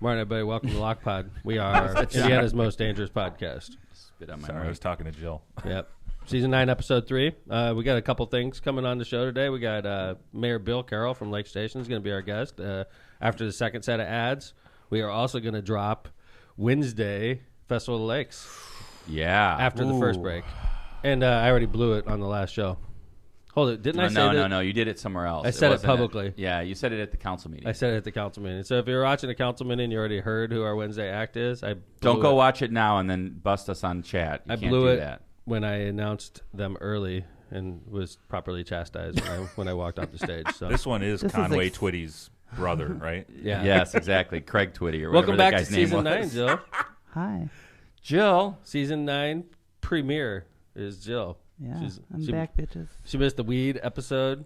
Morning, everybody. Welcome to Lock Pod. We are Indiana's most dangerous podcast. Spit on my Sorry, I was talking to Jill. Yep. Season 9, Episode 3. We got a couple things coming on the show today. We got Mayor Bill Carroll from Lake Station is going to be our guest after the second set of ads. We are also going to drop Wednesday Festival of the Lakes. Yeah. After the first break. And I already blew it on the last show. Hold it. Didn't I say that? No. You did it somewhere else. I said it publicly. Yeah, you said it at the council meeting. I said it at the council meeting. So if you're watching the council meeting and you already heard who our Wednesday act is, Don't go watch it now and then bust us on chat. You I can't blew do it that. when I announced them early and was properly chastised when I walked off the stage. So This one is Conway Twitty's brother, right? yeah. Yes, exactly. Craig Twitty or whatever Welcome back that to guy's name season was. 9, Jill. Hi. Jill. Season 9 premiere is Jill. Yeah, I'm she, back, bitches. She missed the weed episode,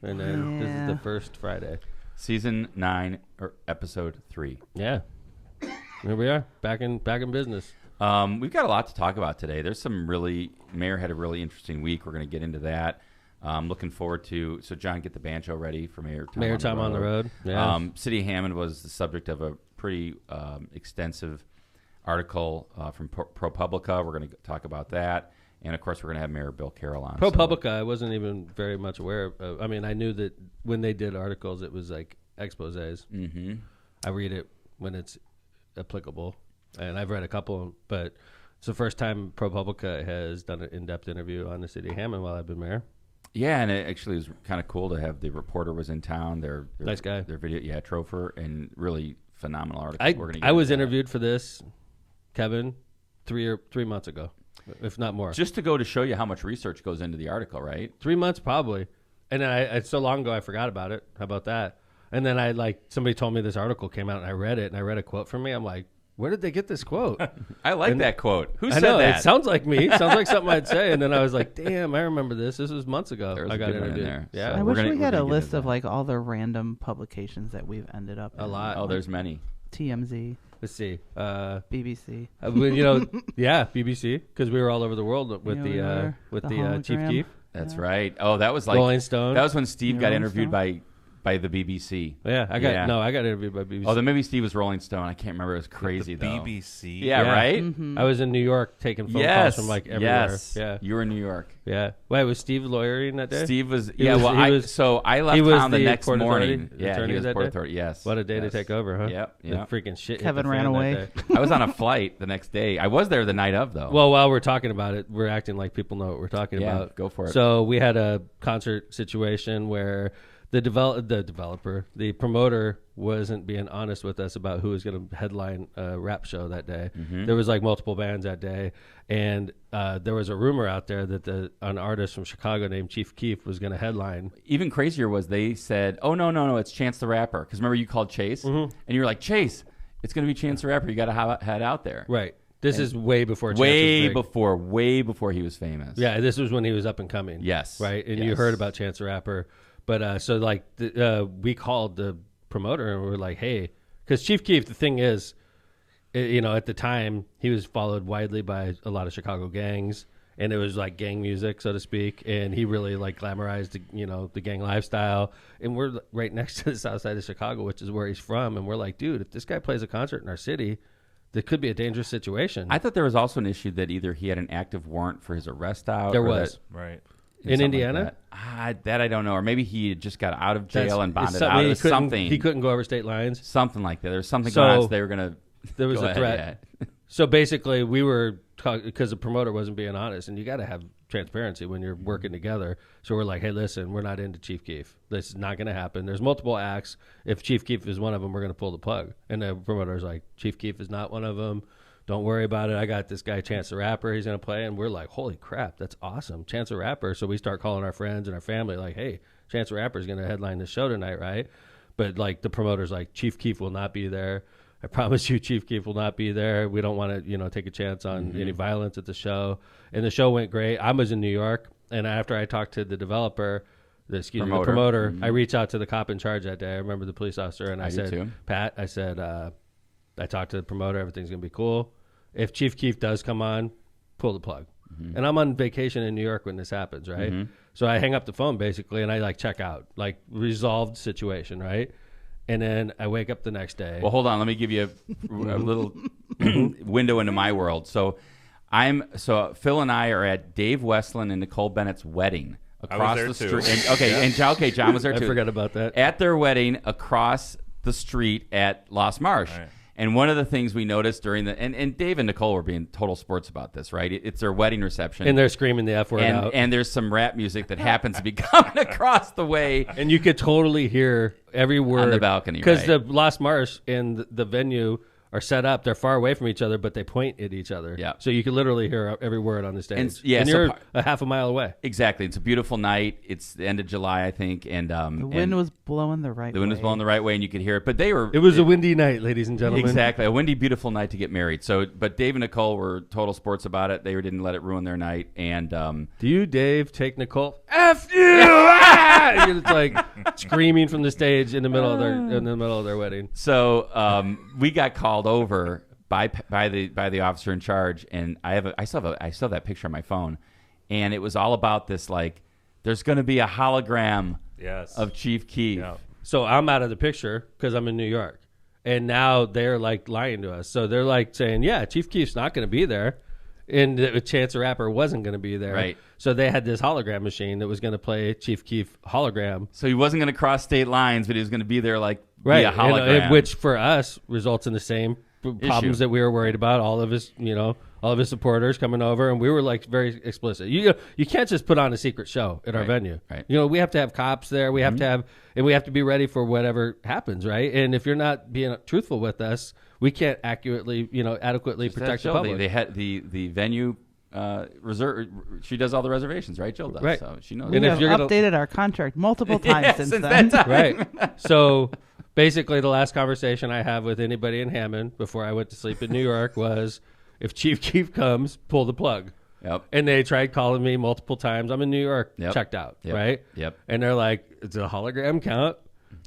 and then this is Yeah. the first Friday. Season 9 or episode 3. Yeah. Here we are, back in business. We've got a lot to talk about today. There's Mayor had a really interesting week. We're going to get into that. Looking forward to, so John, get the banjo ready for Mayor Time on the Road. Yeah. City of Hammond was the subject of a pretty extensive article from ProPublica. We're going to talk about that. And, of course, we're going to have Mayor Bill Carroll on. ProPublica, I wasn't even very much aware of. I mean, I knew that when they did articles, it was like exposés. Mm-hmm. I read it when it's applicable. And I've read a couple, but it's the first time ProPublica has done an in-depth interview on the city of Hammond while I've been mayor. Yeah, and it actually was kind of cool to have the reporter was in town. Their nice guy. Their video, Trofer, and really phenomenal article. I was interviewed for this, Kevin, 3 months ago, if not more. Just to go to show you how much research goes into the article, right? 3 months probably. And then it's so long ago I forgot about it. How about that? And then somebody told me this article came out and I read it and I read a quote from me. I'm like, where did they get this quote? I like that quote. Who said I know, that? It sounds like me. Sounds like something I'd say. And then I was like, damn, I remember this. This was months ago. There was I a got good one in interviewed. there. Yeah. So I we're wish we gonna had a get list into of that. like all the random publications that we've ended up A in. lot. Oh, there's many. TMZ, Let's see. BBC. Yeah, BBC, because we were all over the world with Yeah, the the Chief hologram. Keef. That's right. Oh, that was like Rolling Stone. That was when Steve got Rolling interviewed Stone? by the BBC. Yeah, I got interviewed by BBC. Oh, then maybe Steve was Rolling Stone. I can't remember. It was crazy The though. BBC. Yeah, right. Mm-hmm. I was in New York taking phone calls from like everywhere. Yes. Yeah. You were in New York. Yeah. Wait, was Steve lawyering that day? Steve was. He Yeah. was- well, he I was- so I left he was town the the next Port Authority morning. Yeah, attorney he was that Port day? Authority. Yes. What a day Yes. to take over, huh? Yep. The Yep. freaking shit. hit Kevin the ran fan that away. day. I was on a flight the next day. I was there the night of though. Well, while we're talking about it, we're acting like people know what we're talking Yeah, about. go for it. So we had a concert situation where the promoter wasn't being honest with us about who was going to headline a rap show that day. Mm-hmm. There was like multiple bands that day, and there was a rumor out there that an artist from Chicago named Chief Keef was going to headline. Even crazier was they said, "Oh no, it's Chance the Rapper." Because remember you called Chase, and you were like, "Chase, it's going to be Chance the Rapper. You got to head out there." Right. This is way before Chance Way was big. way before he was famous. Yeah, this was when he was up and coming. Yes. Right, and you Yes. heard about Chance the Rapper. But so like we called the promoter and we were like, hey, because Chief Keef, the thing is, at the time he was followed widely by a lot of Chicago gangs, and it was like gang music, so to speak, and he really like glamorized the gang lifestyle. And we're right next to the south side of Chicago, which is where he's from, and we're like, dude, if this guy plays a concert in our city, there could be a dangerous situation. I thought there was also an issue that either he had an active warrant for his arrest out. There or was. Right. In something Indiana? Like that I don't know. Or maybe he had just got out of jail and bonded It's out. It was he something. He couldn't go over state lines. Something like that. There was something So, going on. So they were going to. There was Go a ahead, threat. yeah. So basically, we were talking because the promoter wasn't being honest, and you got to have transparency when you're working together. So we're like, hey, listen, we're not into Chief Keef. This is not going to happen. There's multiple acts. If Chief Keef is one of them, we're going to pull the plug. And the promoter's like, Chief Keef is not one of them. Don't worry about it. I got this guy, Chance the Rapper. He's going to play. And we're like, holy crap, that's awesome. Chance the Rapper. So we start calling our friends and our family like, hey, Chance the Rapper is going to headline the show tonight, right? But like the promoter's like, Chief Keef will not be there. I promise you Chief Keef will not be there. We don't want to, take a chance on any violence at the show. And the show went great. I was in New York. And after I talked to the developer, the promoter, I reached out to the cop in charge that day. I remember the police officer. And I said, too. Pat, I said, I talked to the promoter. Everything's going to be cool. If Chief Keef does come on, pull the plug. And I'm on vacation in New York when this happens, right? So I hang up the phone basically and I check out, resolved situation, right? And then I wake up the next day. Well, hold on. Let me give you a little window into my world. So Phil and I are at Dave Westland and Nicole Bennett's wedding across the street. And John was there too. I forgot about that. At their wedding across the street at Lost Marsh. Right. And one of the things we noticed during and Dave and Nicole were being total sports about this, right? It's their wedding reception. And they're screaming the F word out. And there's some rap music that happens to be coming across the way. And you could totally hear every word. On the balcony, because the Lost Marsh and the venue are set up. They're far away from each other, but they point at each other. Yeah. So you can literally hear every word on the stage. And you're a half a mile away. Exactly. It's a beautiful night. It's the end of July, I think. And the wind was blowing the right way. The wind was blowing the right way, and you could hear it. But it was a windy night, ladies and gentlemen. Exactly. A windy, beautiful night to get married. But Dave and Nicole were total sports about it. They didn't let it ruin their night. And do you, Dave, take Nicole? F you! It's like screaming from the stage in the middle of their wedding. So we got called over by the officer in charge, and I still have that picture on my phone, and it was all about this, like, there's going to be a hologram of Chief Keef. Yeah. So I'm out of the picture because I'm in New York, and now they're like lying to us. So they're like saying, yeah, Chief Keef's not going to be there, and Chance the Rapper wasn't going to be there. Right. So they had this hologram machine that was going to play Chief Keef hologram. So he wasn't going to cross state lines, but he was going to be there via hologram, which for us results in the same problems that we were worried about. All of his supporters coming over, and we were like very explicit. You can't just put on a secret show at our venue. Right. We have to have cops there. We have to have, and we have to be ready for whatever happens. Right. And if you're not being truthful with us, we can't adequately protect the public. They had the venue reserve. She does all the reservations, right? Jill does. Right. So she knows. We have updated our contract multiple times since then. that time. Right. So basically, the last conversation I have with anybody in Hammond before I went to sleep in New York was, if Chief Keef comes, pull the plug. Yep. And they tried calling me multiple times. I'm in New York, checked out, right? Yep. And they're like, it's a hologram count.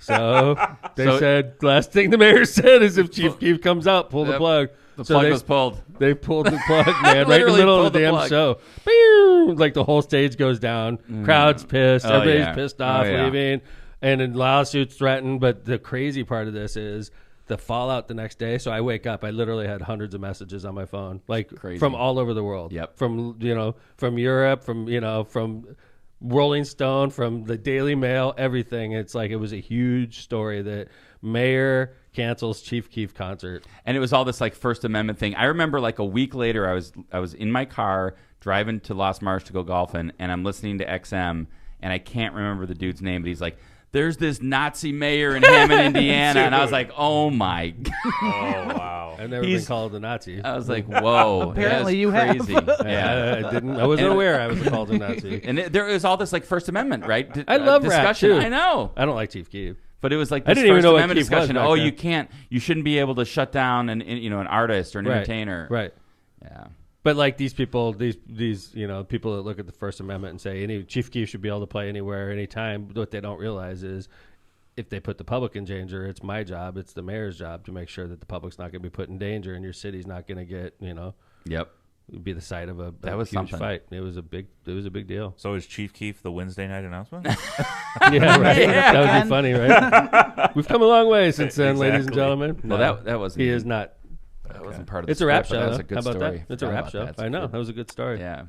So they said, last thing the mayor said is, if Chief Keef comes out, pull the plug. The plug was pulled. They pulled the plug, man, right in the middle of the damn show. Pew! Like the whole stage goes down. Crowd's pissed. Everybody's pissed off, leaving. And then lawsuits threatened. But the crazy part of this is the fallout the next day. So I wake up, I literally had hundreds of messages on my phone, like from all over the world. Yep. From Europe, from Rolling Stone, from the Daily Mail, everything. It's like, it was a huge story that mayor cancels Chief Keef concert. And it was all this like First Amendment thing. I remember like a week later, I was in my car driving to Lost Marsh to go golfing, and I'm listening to XM, and I can't remember the dude's name, but he's like, there's this Nazi mayor in Hammond, Indiana. And I was like, oh my God. Oh, wow. I've never been called a Nazi. I was like, whoa. Apparently you crazy. have. Yeah, I wasn't aware I was called a Nazi. And there was all this like First Amendment, right? I love discussion. rap, too. I know. I don't like Chief Keef. But it was like I this didn't even First know what Amendment Keef was discussion. back then. You shouldn't be able to shut down an artist or an entertainer. Right. Yeah. But like these people, these people that look at the First Amendment and say any Chief Keef should be able to play anywhere, anytime. What they don't realize is, if they put the public in danger, it's my job, it's the mayor's job to make sure that the public's not going to be put in danger, and your city's not going to get, Yep. be the site of a That was huge something. fight. It was a big deal. So is Chief Keef the Wednesday night announcement? Yeah, right. Yeah. That would be funny, right? We've come a long way since then, ladies and Exactly. gentlemen. Well, that wasn't. He is not. That wasn't part of the It's a rap script, but show. That was Though. a good How about story. that? It's a Forgot rap about show. that. I know. That was a good story. Yeah.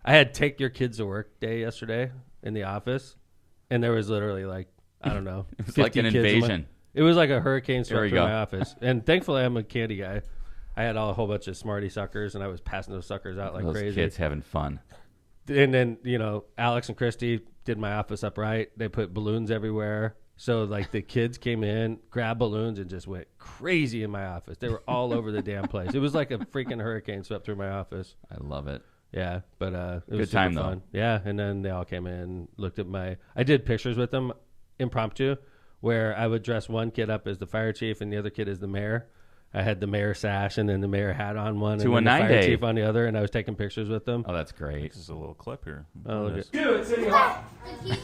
I had take your kids to work day yesterday in the office, and there was literally like, I don't know, It was 50 like an kids in invasion. it was like a hurricane There swept we through go. my office. And thankfully, I'm a candy guy. I had a whole bunch of Smartie suckers, and I was passing those suckers out like Those crazy. kids having fun. And then, Alex and Christy did my office up right. They put balloons everywhere. So, like, the kids came in, grabbed balloons, and just went crazy in my office. They were all over the damn place. It was like a freaking hurricane swept through my office. I love it. Yeah, but it was Good super time, fun. though. Yeah, and then they all came in, looked at I did pictures with them, impromptu, where I would dress one kid up as the fire chief and the other kid as the mayor. I had the mayor sash and then the mayor hat on one, and then the 219 fire day. chief on the other, and I was taking pictures with them. Oh, that's great. This is a little clip here. Oh, look at Do it, City Hall. It's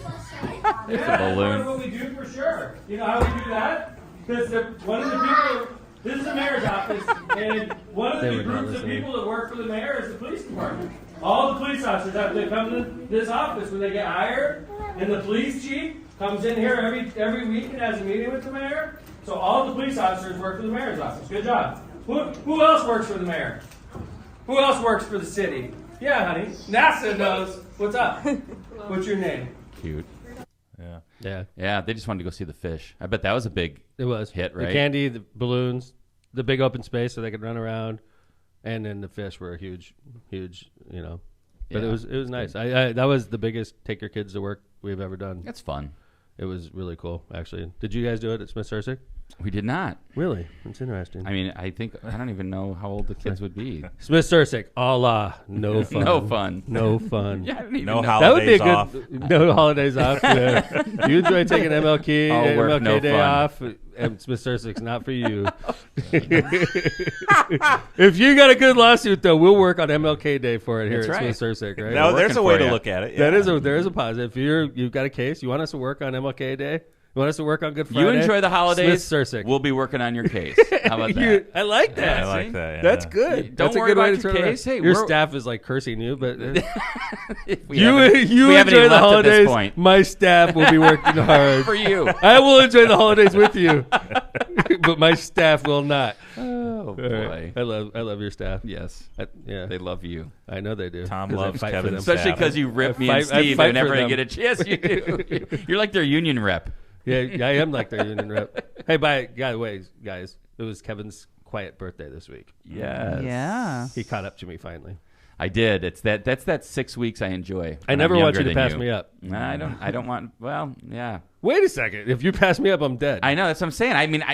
a balloon. That's what we do for sure. You know how we do that? Because one of the people, this is the mayor's office, and one of They the were not groups of listening. people that work for the mayor is the police department. All the police officers have to come to this office when they get hired, and the police chief comes in here every week and has a meeting with the mayor. So all the police officers work for the mayor's office. Good job. Who else works for the mayor? Who else works for the city? Yeah, honey. NASA knows. What's up? What's your name? Cute. Yeah. Yeah, Yeah, they just wanted to go see the fish. I bet that was a big it was hit, right? The candy, the balloons, the big open space so they could run around, and then the fish were huge. You know, but Yeah. it was nice. I that was the biggest take your kids to work we've ever done. That's fun. It was really cool, actually. Did you guys do it at Smith Sursick? We did not. Really? That's interesting. I mean, I don't even know how old the kids would be. Smith Sursick, Allah, no fun. No fun. No fun. Yeah, I don't even No know. That would be a holidays good. off. No holidays off. Yeah. You enjoy taking MLK, All work, MLK no day fun. off, and Smith Sursick's not for you. If you got a good lawsuit, though, we'll work on MLK Day for it here That's at right. Smith Sursick. Right? Now, there's working a way for to ya. look at it. That yeah. is there is a positive. If you've got a case, you want us to work on MLK Day. You want us to work on Good Friday. You enjoy the holidays. Smith Sursick. We'll be working on your case. How about that? I like that. Yeah, I like see? that. Yeah. That's good. Don't That's worry a good way about to your turn it case. around. Hey, Your we're- staff is like cursing you, but We you haven't enjoy even the left at this holidays. point. My staff will be working hard For you. I will enjoy the holidays with you, but my staff will not. Oh All boy. right. I love your staff. Yes. Yeah, They love you. I know they do. Tom 'Cause I loves fight for Kevin them. Especially Staff. because you rip I me and fight- I Steve fight whenever for I them. get a chance. You do. You're like their union rep. Yeah, I am like their union rep. Hey, by the way, guys, it was Kevin's quiet birthday this week. Yes. Yeah. He caught up to me finally. I did. That's that 6 weeks I enjoy. I when never I'm want you younger to than pass me up. Nah, I don't want. Well, yeah. Wait a second. If you pass me up, I'm dead. I know. That's what I'm saying. I mean,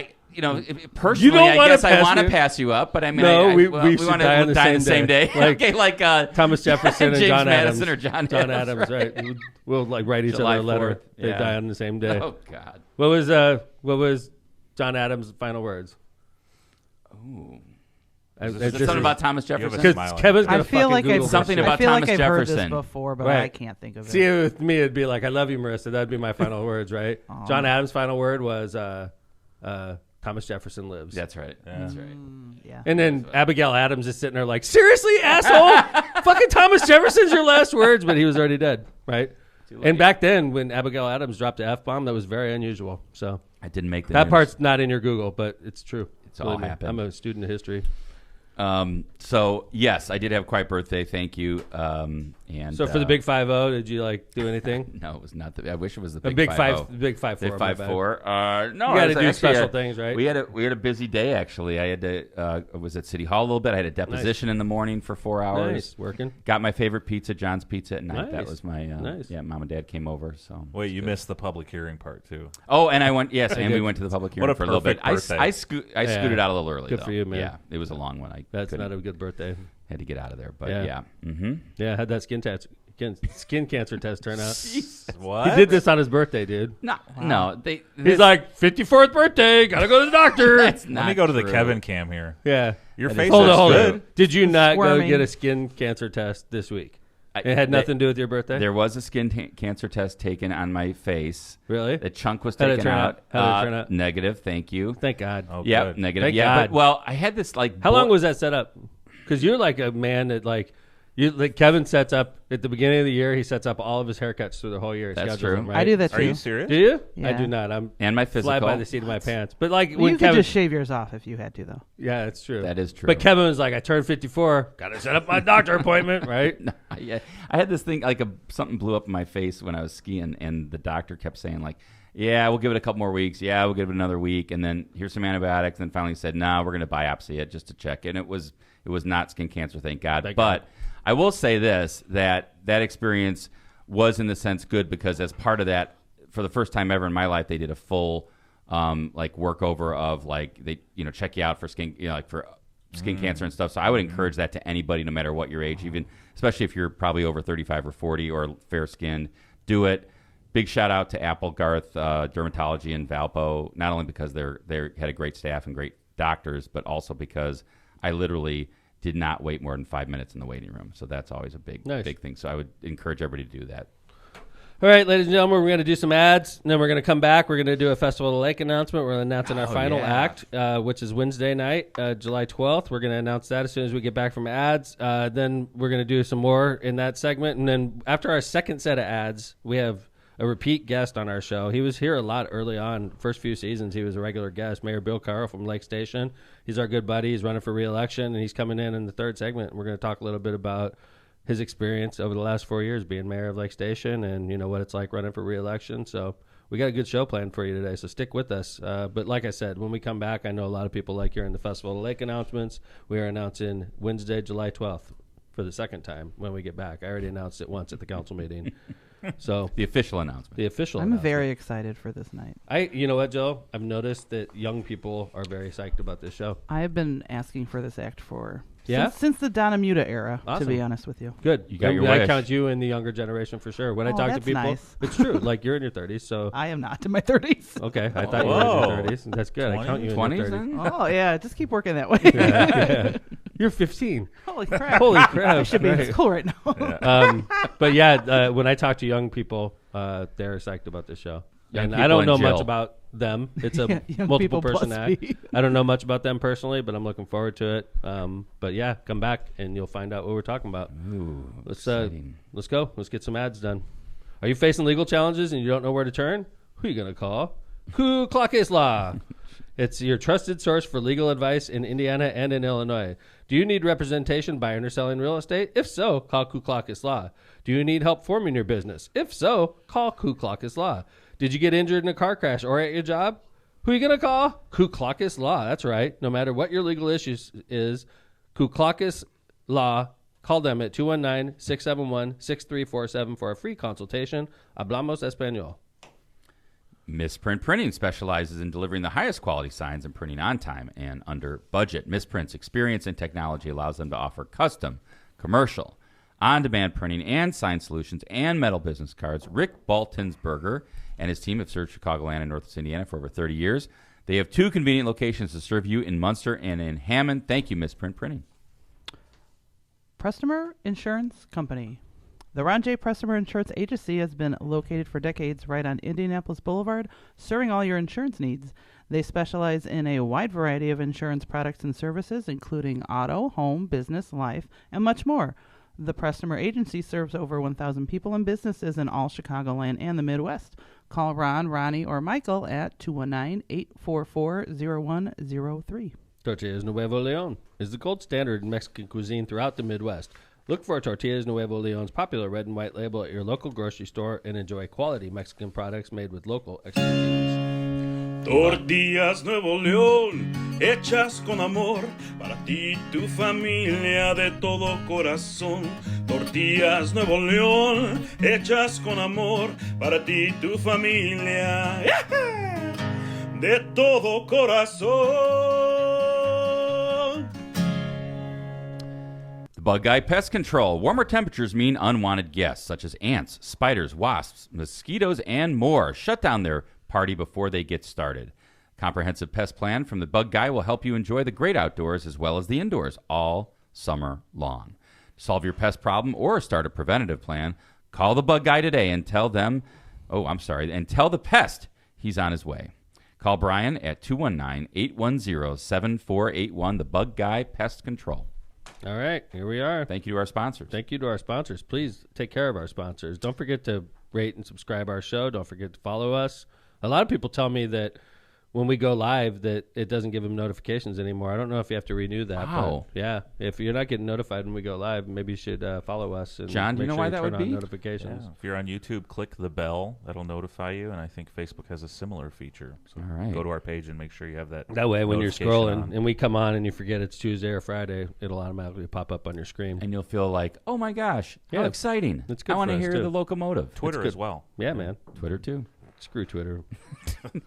personally, don't I wanna guess I pass want to me- pass you up, but I mean, No, we want should to die on the die same day. Like okay, like Thomas Jefferson and James John Madison Adams. or John John Adams, Adams, right? We'll like write each July other a letter. 4th, They yeah. die on the same day. Oh God. What was John Adams' final words? Ooh. Is Is it something about Thomas have a Jefferson? because smile on Kevin's it. gonna I feel fucking like Google I've this Something shit. about I feel Thomas like I've heard Jefferson. this before, but Right. I can't think of it. See, with me, it'd be like, "I love you, Marissa." That'd be my final words, right? John Adams' final word was, "Thomas Jefferson lives." That's right. That's right. Yeah. And then Abigail Adams is sitting there like, "Seriously, asshole? Fucking Thomas Jefferson's your last words," but he was already dead, right? And back then, when Abigail Adams dropped the F-bomb, that was very unusual. So I didn't make the that news. part's not in your Google, but it's true. It's all Believe me, happened. I'm a student of history. So yes, I did have a quiet birthday. Thank you. And So for the big 5-0, did you like do anything? no, it was not the. I wish it was the A big, big 5-0. big 5-4. Big my bad. 5-4. No, You gotta it was do actually special things, right? We had a busy day actually. I had to I was at City Hall a little bit. I had a deposition in the morning for 4 hours. Nice, working. Got my favorite pizza, John's Pizza at night. That Nice. was my Nice. yeah. Mom and Dad came over. So Wait, you missed the public hearing part too. oh, and I went yes, and we did. went to the public What hearing a for a little bit. perfect birthday. I scooted out a little early. Good though. for you, man. Yeah, it was a long one. I That's couldn't- not a good birthday. had to get out of there, but Yeah. yeah. Mm-hmm. Yeah, I had that skin cancer test turn out. What? He did this on his birthday, dude. No, He's like, 54th birthday, gotta go to the doctor. that's Let not me go to the true. Kevin cam here. Yeah. Your face Hold looks on. good. Did you not go Squirming. get a skin cancer test this week? It had nothing to do with your birthday? There was a skin cancer test taken on my face. Really? The chunk was How'd it taken turn out. out? How'd it turn out? Negative. Thank you. Thank God. Oh, Yep, good. negative. Thank yeah, God. but well, I had this like. How long was that set up? Because you're like a man that like Kevin sets up at the beginning of the year. He sets up all of his haircuts through the whole year. He That's schedules true. them, right? I do that too. Are you serious? Do you? I Yeah. do not. I'm And my physical. fly by the seat of my pants. But like You when could Kevin, just shave yours off if you had to, though. yeah, it's true. That is true. But Kevin was like, I turned 54. Got to set up my doctor appointment, right? Yeah, I had this thing like something blew up in my face when I was skiing, and the doctor kept saying like, "Yeah, we'll give it a couple more weeks. Yeah, we'll give it another week, and then here's some antibiotics." And then finally said, "No, we're going to biopsy it just to check." And it was not skin cancer, thank God. Thank but God. I will say this: that experience was in the sense good because as part of that, for the first time ever in my life, they did a full like workover of like they check you out for skin like for skin cancer and stuff. So I would encourage that to anybody, no matter what your age, even especially if you're probably over 35 or 40 or fair skinned, do it. Big shout out to Applegarth Dermatology in Valpo, not only because they had a great staff and great doctors, but also because I literally did not wait more than 5 minutes in the waiting room. So that's always a big thing. So I would encourage everybody to do that. All right, ladies and gentlemen, we're going to do some ads, and then we're going to come back. We're going to do a Festival of the Lake announcement. We're announcing our final act, which is Wednesday night, July 12th. We're going to announce that as soon as we get back from ads. Then we're going to do some more in that segment. And then after our second set of ads, we have a repeat guest on our show. He was here a lot early on. First few seasons, he was a regular guest. Mayor Bill Carroll from Lake Station. He's our good buddy. He's running for re-election, and he's coming in the third segment. And we're going to talk a little bit about his experience over the last 4 years being mayor of Lake Station and, what it's like running for re-election. So we got a good show planned for you today, so stick with us. But like I said, when we come back, I know a lot of people like hearing the Festival of the Lake announcements. We are announcing Wednesday, July 12th for the second time when we get back. I already announced it once at the council meeting. So The official announcement. I'm very excited for this night. You know what, Joe? I've noticed that young people are very psyched about this show. I have been asking for this act Yeah? since the Donna Muta era, Awesome. to be honest with you. Good. You got your I wish. count you in the younger generation for sure. When I Oh, talk to that's people, nice. it's true. Like you're in your 30s, so I am not in my 30s. okay. I thought you were in Whoa. your 30s. That's good. I count you in 20s your 30s. then? Oh, yeah, just keep working that way. Yeah. You're 15. Holy crap. Holy crap. I should be in Right. school right now. But yeah, when I talk to young people, they're psyched about this show. Young And I people don't and know Jill. much about them. It's a Yeah, young multiple people person plus act. me. I don't know much about them personally, but I'm looking forward to it. But yeah, come back and you'll find out what we're talking about. Ooh, Let's exciting. go. Let's get some ads done. Are you facing legal challenges and you don't know where to turn? Who are you gonna call? Ku Klux Law. It's your trusted source for legal advice in Indiana and in Illinois. Do you need representation buying or selling real estate? If so, call Ku Klux Law. Do you need help forming your business? If so, call Ku Klux Law. Did you get injured in a car crash or at your job? Who are you going to call? Ku Klux Law. That's right. No matter what your legal issues is, Ku Klux Law. Call them at 219-671-6347 for a free consultation. Hablamos Español. Misprint Printing specializes in delivering the highest quality signs and printing on time and under budget. Misprint's experience and technology allows them to offer custom, commercial, on-demand printing and sign solutions and metal business cards. Rick Baltonsberger and his team have served Chicagoland and Northwest Indiana for over 30 years. They have 2 convenient locations to serve you in Munster and in Hammond. Thank you, Misprint Printing. Prestmer Insurance Company. The Ron J. Prestmer Insurance Agency has been located for decades right on Indianapolis Boulevard, serving all your insurance needs. They specialize in a wide variety of insurance products and services, including auto, home, business, life, and much more. The Prestmer Agency serves over 1,000 people and businesses in all Chicagoland and the Midwest. Call Ron, Ronnie, or Michael at 219-844-0103. Tortillas Nuevo Leon is the gold standard in Mexican cuisine throughout the Midwest. Look for Tortillas Nuevo Leon's popular red and white label at your local grocery store and enjoy quality Mexican products made with local expertise. Tortillas Nuevo León, hechas con amor, para ti y tu familia de todo corazón. Tortillas Nuevo León, hechas con amor, para ti y tu familia de todo corazón. Bug Guy Pest Control. Warmer temperatures mean unwanted guests, such as ants, spiders, wasps, mosquitoes, and more. Shut down their party before they get started. Comprehensive pest plan from the Bug Guy will help you enjoy the great outdoors as well as the indoors all summer long. Solve your pest problem or start a preventative plan. Call the Bug Guy today and tell the pest he's on his way. Call Brian at 219-810-7481, the Bug Guy Pest Control. All right, here we are. Thank you to our sponsors. Thank you to our sponsors. Please take care of our sponsors. Don't forget to rate and subscribe our show. Don't forget to follow us. A lot of people tell me that when we go live that it doesn't give them notifications anymore. I don't know if you have to renew that. Wow. But yeah, if you're not getting notified when we go live, maybe you should follow us. And John, do you make know sure why that turn would on be? notifications. Yeah. If you're on YouTube, click the bell. That'll notify you. And I think Facebook has a similar feature. So All right. go to our page and make sure you have that. That way, when you're notification scrolling on. and we come on and you forget it's Tuesday or Friday, it'll automatically pop up on your screen. And you'll feel like, oh my gosh, how Yeah. exciting. It's good I want for to us, hear too. the locomotive. Twitter good. as well. Yeah, man. Twitter too. Screw Twitter.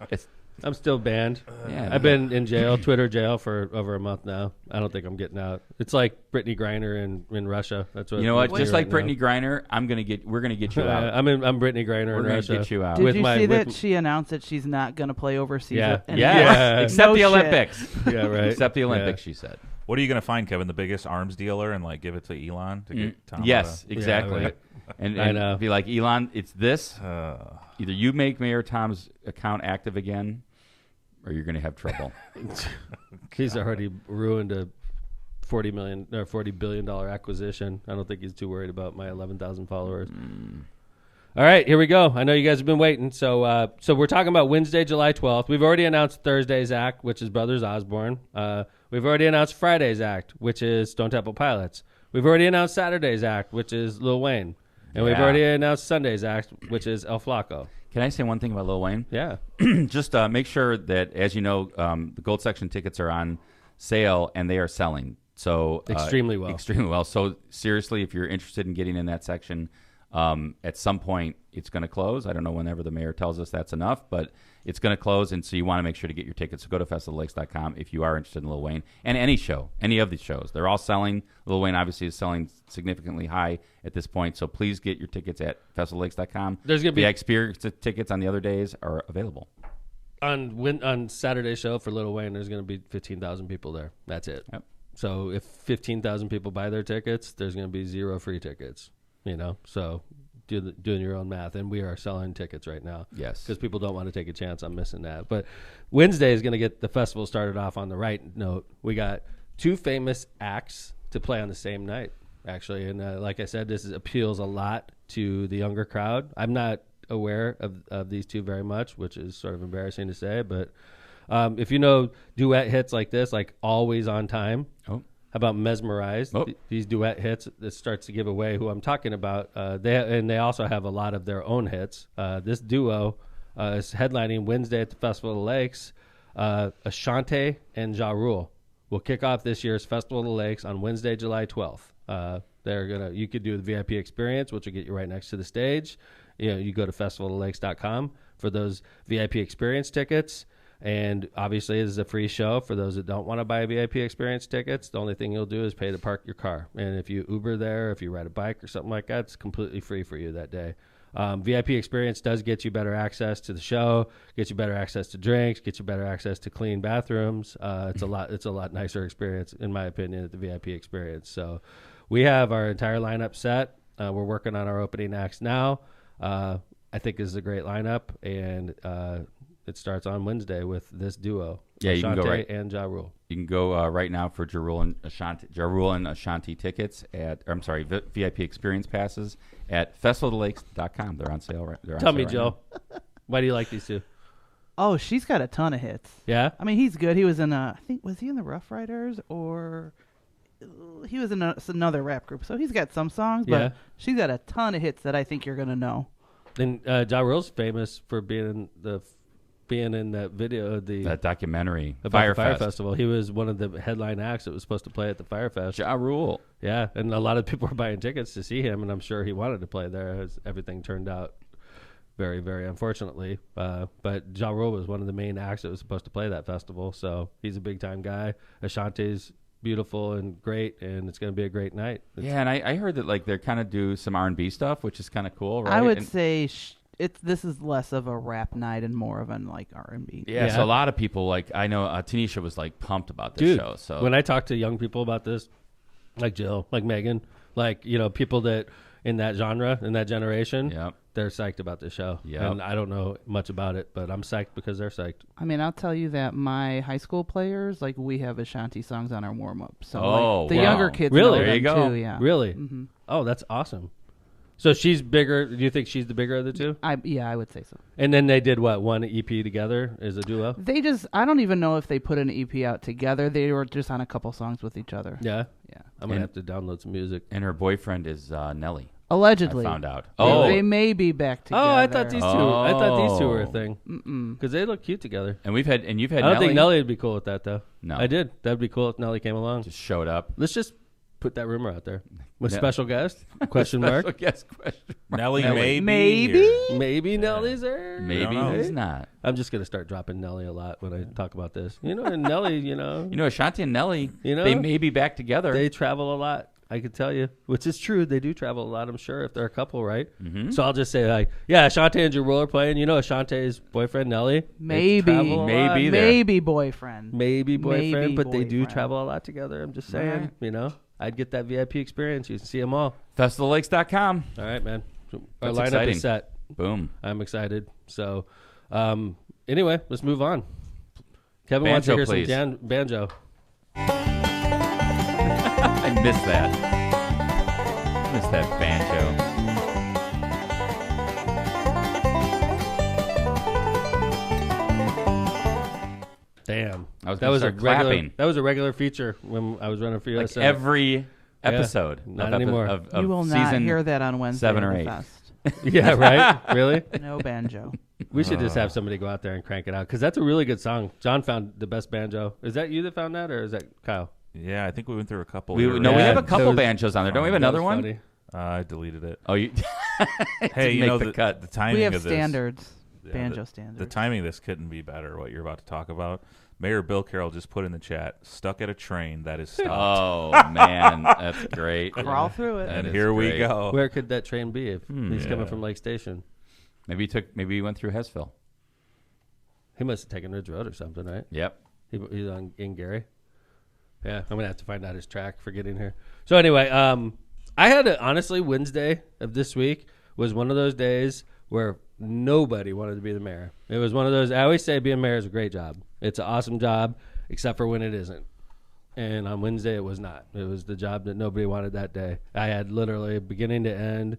It's- I'm still banned. yeah, I've been in jail, Twitter jail, for over a month now. I don't think I'm getting out. It's like Brittany Griner in Russia. That's what. You know what? it's Just right like now. Brittany Griner, we're gonna get you out. I'm Brittany Griner We're in gonna Russia. get you out. Did With you my- see with that she announced that she's not going to play overseas? Yeah. anymore? Yeah. Except No the shit. Olympics. Yeah, right. Except the Olympics, Yeah. she said. What are you going to find, Kevin? The biggest arms dealer and like give it to Elon to get Tom Yes, out exactly. right. And I know. be like, Elon, it's this. of- Either you make Mayor Tom's account active again, or you're going to have trouble. He's already ruined a $40 billion acquisition. I don't think he's too worried about my 11,000 followers. All right, here we go. I know you guys have been waiting. So we're talking about Wednesday, July 12th. We've already announced Thursday's act, which is Brothers Osborne. We've already announced Friday's act, which is Stone Temple Pilots. We've already announced Saturday's act, which is Lil Wayne. And we've already announced Sunday's act, which is El Flaco. Can I say one thing about Lil Wayne? Yeah. Just make sure that, as you know, the Gold Section tickets are on sale, and they are selling. So Extremely well. Extremely well. So seriously, if you're interested in getting in that section, at some point it's going to close. I don't know whenever the mayor tells us that's enough, but it's going to close, and so you want to make sure to get your tickets. So go to festivalakes.com if you are interested in Lil Wayne. And any show, any of these shows, they're all selling. Lil Wayne obviously is selling significantly high at this point, so please get your tickets at festivalakes.com. There's going to be the experience tickets on the other days are available. On Saturday's show for Lil Wayne, there's going to be 15,000 people there. That's it. Yep. So if 15,000 people buy their tickets, there's going to be 0 free tickets. So doing your own math, and we are selling tickets right now. Yes, because people don't want to take a chance on missing that. But Wednesday is going to get the festival started off on the right note. We got 2 famous acts to play on the same night, actually, and like I said, this appeals a lot to the younger crowd. I'm not aware of these 2 very much, which is sort of embarrassing to say, but if you know duet hits like this, like Always on Time. Oh. How about Mesmerized? Oh. These duet hits, this starts to give away who I'm talking about. They also have a lot of their own hits. This duo is headlining Wednesday at the Festival of the Lakes. Ashanti and Ja Rule will kick off this year's Festival of the Lakes on Wednesday, July 12th. You could do the VIP experience, which will get you right next to the stage. You go to festivaloflakes.com for those VIP experience tickets. And obviously, this is a free show for those that don't want to buy VIP experience tickets. The only thing you'll do is pay to park your car. And if you Uber there, if you ride a bike or something like that, it's completely free for you that day. VIP experience does get you better access to the show, gets you better access to drinks, gets you better access to clean bathrooms. It's a lot nicer experience, in my opinion, at the VIP experience. So we have our entire lineup set. We're working on our opening acts now. I think this is a great lineup, and it starts on Wednesday with this duo. Yeah, you can go right. and Ja Rule. You can go right now for Ja Rule and Ashanti tickets VIP experience passes at festivaloflakes.com. They're on sale right. Tell me, Joe, why do you like these 2? Oh, she's got a ton of hits. Yeah? I mean, he's good. He was in was he in the Rough Riders, or he was in another rap group. So he's got some songs, but she's got a ton of hits that I think you're going to know. And Ja Rule's famous for being in that video, that documentary, about the Fire Festival. He was one of the headline acts that was supposed to play at the Fire Fest. Ja Rule. Yeah, and a lot of people were buying tickets to see him, and I'm sure he wanted to play there as everything turned out very, very unfortunately. But Ja Rule was one of the main acts that was supposed to play that festival, so he's a big-time guy. Ashanti's beautiful and great, and it's going to be a great night. And I heard that they're kind of do some R&B stuff, which is kind of cool, right? I would say this is less of a rap night and more of an R&B. Yeah, so a lot of people, I know Tanisha was pumped about this show. So when I talk to young people about this, like Jill, like Megan, people that in that genre, in that generation, they're psyched about this show. And I don't know much about it, but I'm psyched because they're psyched. I mean, I'll tell you that my high school players, we have Ashanti songs on our warm-up. So the younger kids know there them you go. too. Yeah. Really? Mm-hmm. Oh, that's awesome. So she's bigger. Do you think she's the bigger of the 2? I would say so. And then they did what? One EP together as a duo? I don't even know if they put an EP out together. They were just on a couple songs with each other. Yeah? Yeah. I'm going to have to download some music. And her boyfriend is Nelly. Allegedly. I found out. They may be back together. Oh, I thought these two were a thing. Because they look cute together. And you've had I don't Nelly. think Nelly would be cool with that, though. No. I did. That would be cool if Nelly came along. Just showed up. Let's just put that rumor out there. With special guest? Question mark? Yes, question mark. Nelly, Maybe Nelly's there. Maybe he's not. I'm just going to start dropping Nelly a lot when I talk about this. And Nelly, Ashanti and Nelly, they may be back together. They travel a lot. I could tell you, which is true. They do travel a lot, I'm sure, if they're a couple, right? Mm-hmm. So I'll just say, Ashanti and Ja Rule are playing. Ashanti's boyfriend, Nelly. Maybe boyfriend. Maybe boyfriend, but they do boyfriend. travel a lot together. I'm just saying, I'd get that VIP experience. You can see them all. Festivaloflakes.com. All right, man. Our That's lineup exciting. is set. Boom. I'm excited. So, anyway, let's move on. Kevin wants to hear please. some banjo. I missed that. I missed that banjo. I was That gonna was a start regular. clapping. That was a regular feature when I was running for Like USF. every episode. not of, anymore. Of You will season not hear that on Wednesday 7 at or the 8. fest. Yeah, right. Really? No banjo. We should just have somebody go out there and crank it out because that's a really good song. John found the best banjo. Is that you that found that, or is that Kyle? Yeah, I think we went through a couple. We iterations. have a that couple was- banjos on there. Don't we have That another was one? funny. I deleted it. Oh, you. Hey, you make know the cut. the timing We have of this. standards. Yeah, Banjo the standards. timing of this couldn't be better. What you're about to talk about. Mayor Bill Carroll just put in the chat, stuck at a train that is stopped. Oh man, that's great. Crawl through it. That And is here we great. go. Where could that train be if he's coming Yeah. from Lake Station? Maybe he went through Hessville. He must have taken Ridge Road or something, right? Yep. He's in Gary. Yeah, I'm gonna have to find out his track for getting here. So anyway, I had honestly Wednesday of this week was one of those days where nobody wanted to be the mayor. It was one of those. I always say being mayor is a great job. It's an awesome job, except for when it isn't. And on Wednesday, it was not. It was the job that nobody wanted that day. I had literally beginning to end.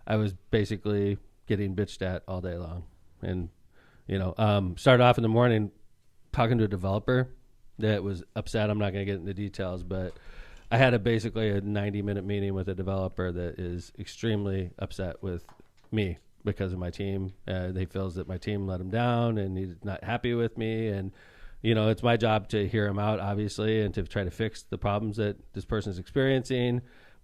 I was basically getting bitched at all day long, and started off in the morning talking to a developer that was upset. I'm not going to get into details, but I had basically a 90-minute meeting with a developer that is extremely upset with me because of my team. They feels that my team let him down, and he's not happy with me. And it's my job to hear him out, obviously, and to try to fix the problems that this person's experiencing.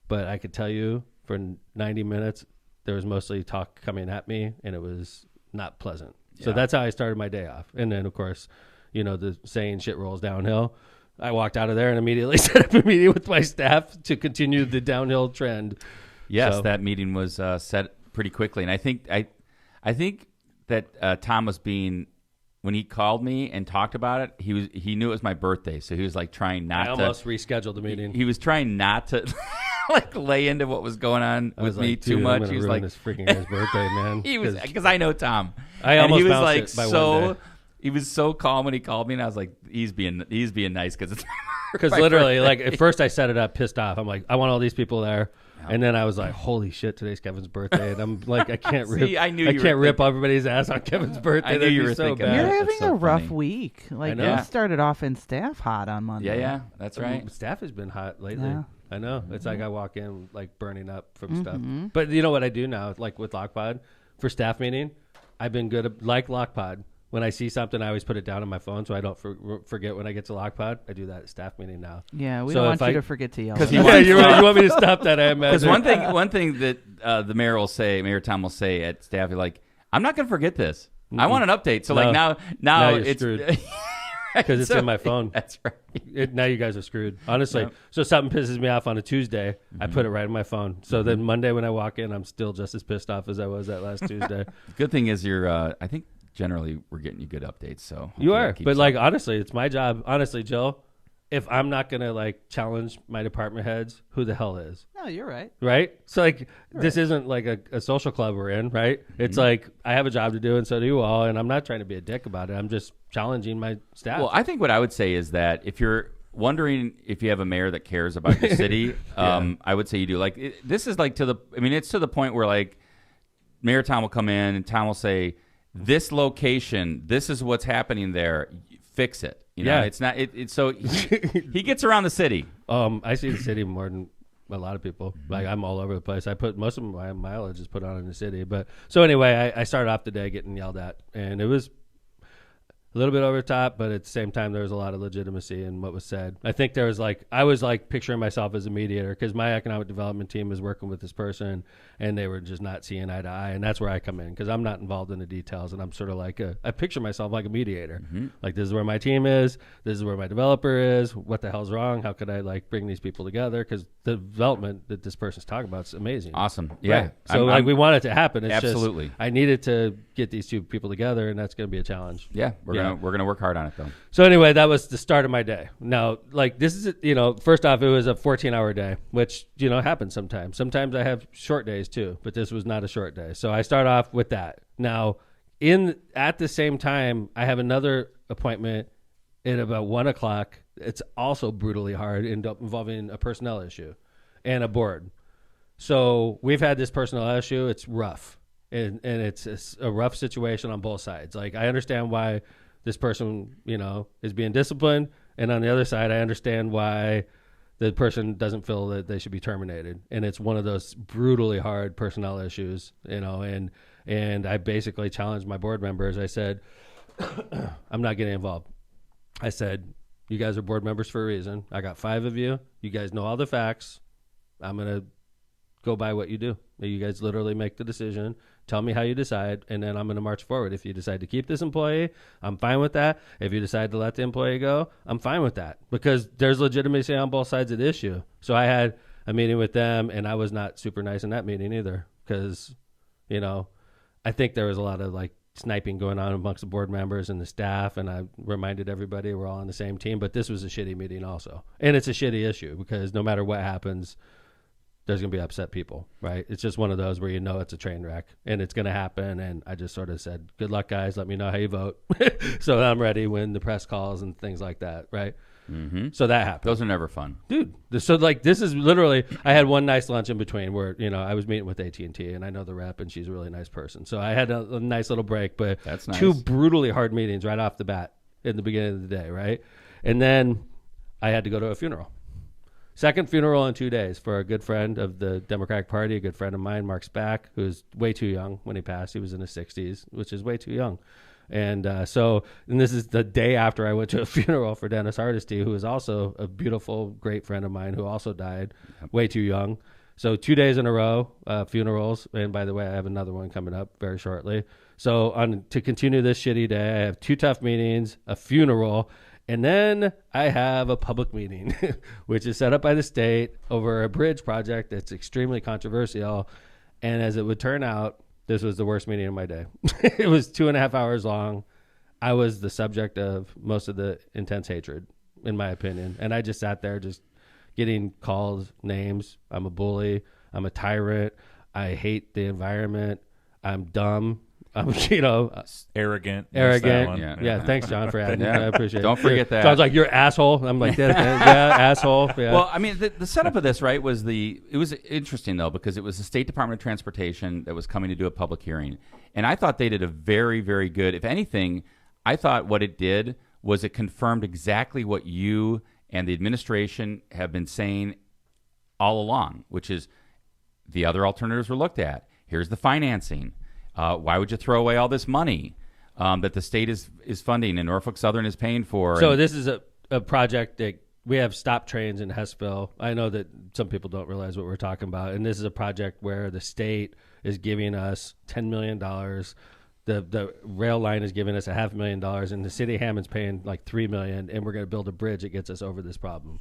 But I could tell you, for 90 minutes, there was mostly talk coming at me, and it was not pleasant. So Yeah. that's how I started my day off. And then, of course, the saying shit rolls downhill. I walked out of there and immediately set up a meeting with my staff to continue the downhill trend. Yes, So- that meeting was set pretty quickly, and I think that Tom was being, when he called me and talked about it, he knew it was my birthday, so he was like trying not I to. almost rescheduled the meeting. He was trying not to like lay into what was going on I was with me like, too "Dude, much. I'm gonna He was ruin like, this freaking guy's birthday, man. he was 'Cause because I know Tom. I And almost he was bounced like it by one so. day. He was so calm when he called me, and I was like, he's being nice because it's Because my literally, like birthday. at first I set it up pissed off. I'm like, I want all these people there, and then I was like, holy shit, today's Kevin's birthday, and I'm like, I can't rip. See, I knew I you were can't rip thinking- everybody's ass on Kevin's birthday. I knew That'd you be were so thinking bad. You're that. having That's so a rough funny. week. Like know. you started off in staff hot on Monday. yeah, that's right. Staff has been hot lately. Yeah. I know. It's like I walk in like burning up from Mm-hmm. stuff. But you know what I do now? Like with Lockpod for staff meeting, I've been good at, like Lockpod. When I see something, I always put it down on my phone so I don't forget when I get to Lockpod. I do that at staff meeting now. Yeah, we So don't if want I- you to forget to yell. 'Cause at he us. Yeah, wants- you want me to stop that? I Because imagine. one thing that the Mayor Tom will say at staff, he's like, I'm not going to forget this. I want an update. So like now Now you're it's screwed. Because it's in my phone. That's right. Now you guys are screwed. Honestly. Yep. So something pisses me off on a Tuesday, I put it right in my phone. So then Monday when I walk in, I'm still just as pissed off as I was that last Tuesday. Good thing is you're. I think generally we're getting you good updates. So You hopefully are. that keeps But up. like honestly, it's my job. Honestly, Jill, if I'm not gonna like challenge my department heads, who the hell is? No, you're right. Right? So like this isn't like a social club we're in, right? It's like I have a job to do and so do you all, and I'm not trying to be a dick about it. I'm just challenging my staff. Well, I think what I would say is that if you're wondering if you have a mayor that cares about your city, I would say you do. Like this is like it's to the point where like Mayor Tom will come in and Tom will say, this location, this is what's happening there. Fix it. You know, Yeah. it's not. It's so he gets around the city. I see the city more than a lot of people. Like I'm all over the place. I put most of my mileage is put on in the city. But so anyway, I started off the day getting yelled at, and it was a little bit over the top, but at the same time, there was a lot of legitimacy in what was said. I think there was I was picturing myself as a mediator because my economic development team is working with this person and they were just not seeing eye to eye. And that's where I come in because I'm not involved in the details. And I'm sort of I picture myself like a mediator. Like this is where my team is. This is where my developer is. What the hell's wrong? How could I bring these people together? Because the development that this person's talking about is amazing. Awesome. Yeah. Right. So we want it to happen. It's Absolutely. Just, I needed to get these two people together, and that's going to be a challenge. Yeah. We're gonna work hard on it though. So anyway, that was the start of my day. Now, this is, first off, it was a 14-hour day, which, happens sometimes. Sometimes I have short days too, but this was not a short day. So I start off with that. Now, at the same time, I have another appointment at about 1:00. It's also brutally hard, involving a personnel issue and a board. So we've had this personnel issue. It's rough, and it's a rough situation on both sides. I understand why this person, is being disciplined. And on the other side, I understand why the person doesn't feel that they should be terminated. And it's one of those brutally hard personnel issues, and I basically challenged my board members. I said, I'm not getting involved. I said, you guys are board members for a reason. I got 5 of you. You guys know all the facts. I'm going to go by what you do. You guys literally make the decision. Tell me how you decide, and then I'm going to march forward. If you decide to keep this employee, I'm fine with that. If you decide to let the employee go, I'm fine with that, because there's legitimacy on both sides of the issue. So I had a meeting with them, and I was not super nice in that meeting either, because, I think there was a lot of sniping going on amongst the board members and the staff, and I reminded everybody we're all on the same team. But this was a shitty meeting also, and it's a shitty issue because no matter what happens, there's going to be upset people, right? It's just one of those where it's a train wreck and it's going to happen. And I just sort of said, good luck, guys. Let me know how you vote. So I'm ready when the press calls and things like that, right? Mm-hmm. So that happened. Those are never fun. Dude, so this is literally, I had one nice lunch in between where, I was meeting with AT&T, and I know the rep, and she's a really nice person. So I had a nice little break, but that's nice. 2 brutally hard meetings right off the bat in the beginning of the day, right? And then I had to go to a funeral. Second funeral in 2 days for a good friend of the Democratic Party, a good friend of mine, Mark Spack, who's way too young when he passed. He was in his 60s, which is way too young. And and this is the day after I went to a funeral for Dennis Hardesty, who is also a beautiful, great friend of mine who also died way too young. So 2 days in a row, funerals. And by the way, I have another one coming up very shortly. So to continue this shitty day, I have 2 tough meetings, a funeral, and then I have a public meeting, which is set up by the state over a bridge project that's extremely controversial. And as it would turn out, this was the worst meeting of my day. It was 2.5 hours long. I was the subject of most of the intense hatred, in my opinion. And I just sat there just getting called names. I'm a bully. I'm a tyrant. I hate the environment. I'm dumb. I'm, arrogant. Yeah. Thanks, John, for adding that. I appreciate it. Don't forget that. John's like, you're asshole. I'm like, yeah, asshole. Yeah. Well, I mean, the setup of this, right, it was interesting, though, because it was the State Department of Transportation that was coming to do a public hearing. And I thought they did a very, very good, if anything, I thought what it did was it confirmed exactly what you and the administration have been saying all along, which is the other alternatives were looked at. Here's the financing. Why would you throw away all this money that the state is funding and Norfolk Southern is paying for? So this is a project that we have stop trains in Hessville. I know that some people don't realize what we're talking about. And this is a project where the state is giving us $10 million. The rail line is giving us $500,000, and the city of Hammond's paying like $3 million, and we're going to build a bridge that gets us over this problem.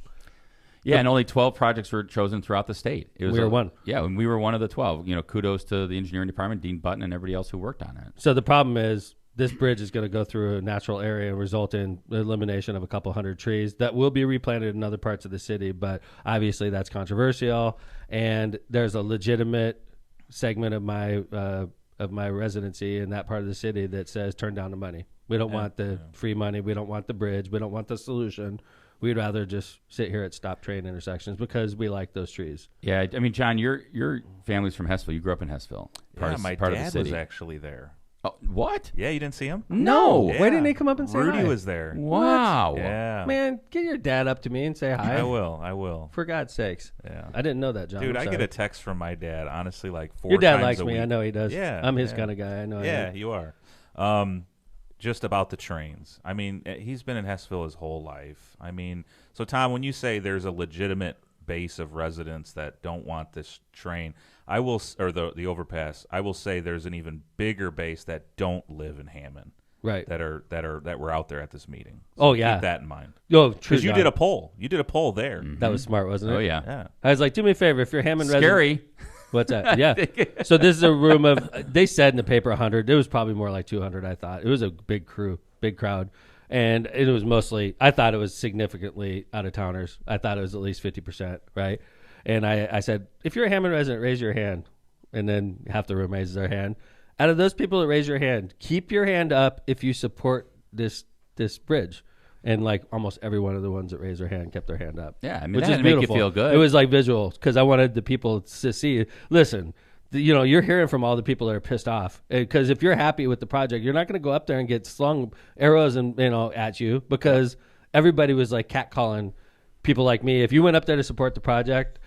Yeah, and only 12 projects were chosen throughout the state. We were one. Yeah, and we were one of the 12. Kudos to the engineering department, Dean Button, and everybody else who worked on it. So the problem is this bridge is going to go through a natural area and result in the elimination of a couple hundred trees that will be replanted in other parts of the city. But obviously that's controversial, and there's a legitimate segment of my residency in that part of the city that says turn down the money. We don't want the free money. We don't want the bridge. We don't want the solution. We'd rather just sit here at stop train intersections because we like those trees. Yeah, I mean, John, your family's from Hessville. You grew up in Hessville. My dad was actually there. Oh, what? Yeah, you didn't see him? No. Yeah. Why didn't he come up and say Rudy hi? was there. Wow. Yeah. Man, get your dad up to me and say hi. I will. For God's sakes. Yeah. I didn't know that, John. Dude, I'm I sorry. get a text from my dad, honestly, like 4 Your dad times likes a me. week. I know he does. Yeah. I'm his kind of guy. I know. Yeah, you are. Just about the trains. I mean, he's been in Hessville his whole life. I mean, so Tom, when you say there's a legitimate base of residents that don't want this train, I will, or the overpass, I will say there's an even bigger base that don't live in Hammond. Right. That were out there at this meeting. So Oh, yeah. keep that in mind. Oh, true. Because you did a poll. You did a poll there. Mm-hmm. That was smart, wasn't it? Oh, yeah. Yeah. I was like, do me a favor, if you're Hammond resident. Scary. What's that? Yeah. So this is a room of, they said in the paper 100. It was probably more like 200, I thought. It was a big crowd. And it was mostly, I thought it was significantly out-of-towners. I thought it was at least 50%, right? And I said, if you're a Hammond resident, raise your hand. And then half the room raises their hand. Out of those people that raise your hand, keep your hand up if you support this bridge. And like almost every one of the ones that raised their hand kept their hand up. Yeah, I mean, which that is had to make you beautiful. feel good. It was like visual because I wanted the people to see. Listen, you're hearing from all the people that are pissed off, because if you're happy with the project, you're not going to go up there and get slung arrows and at you, because everybody was like catcalling people like me. If you went up there to support the project,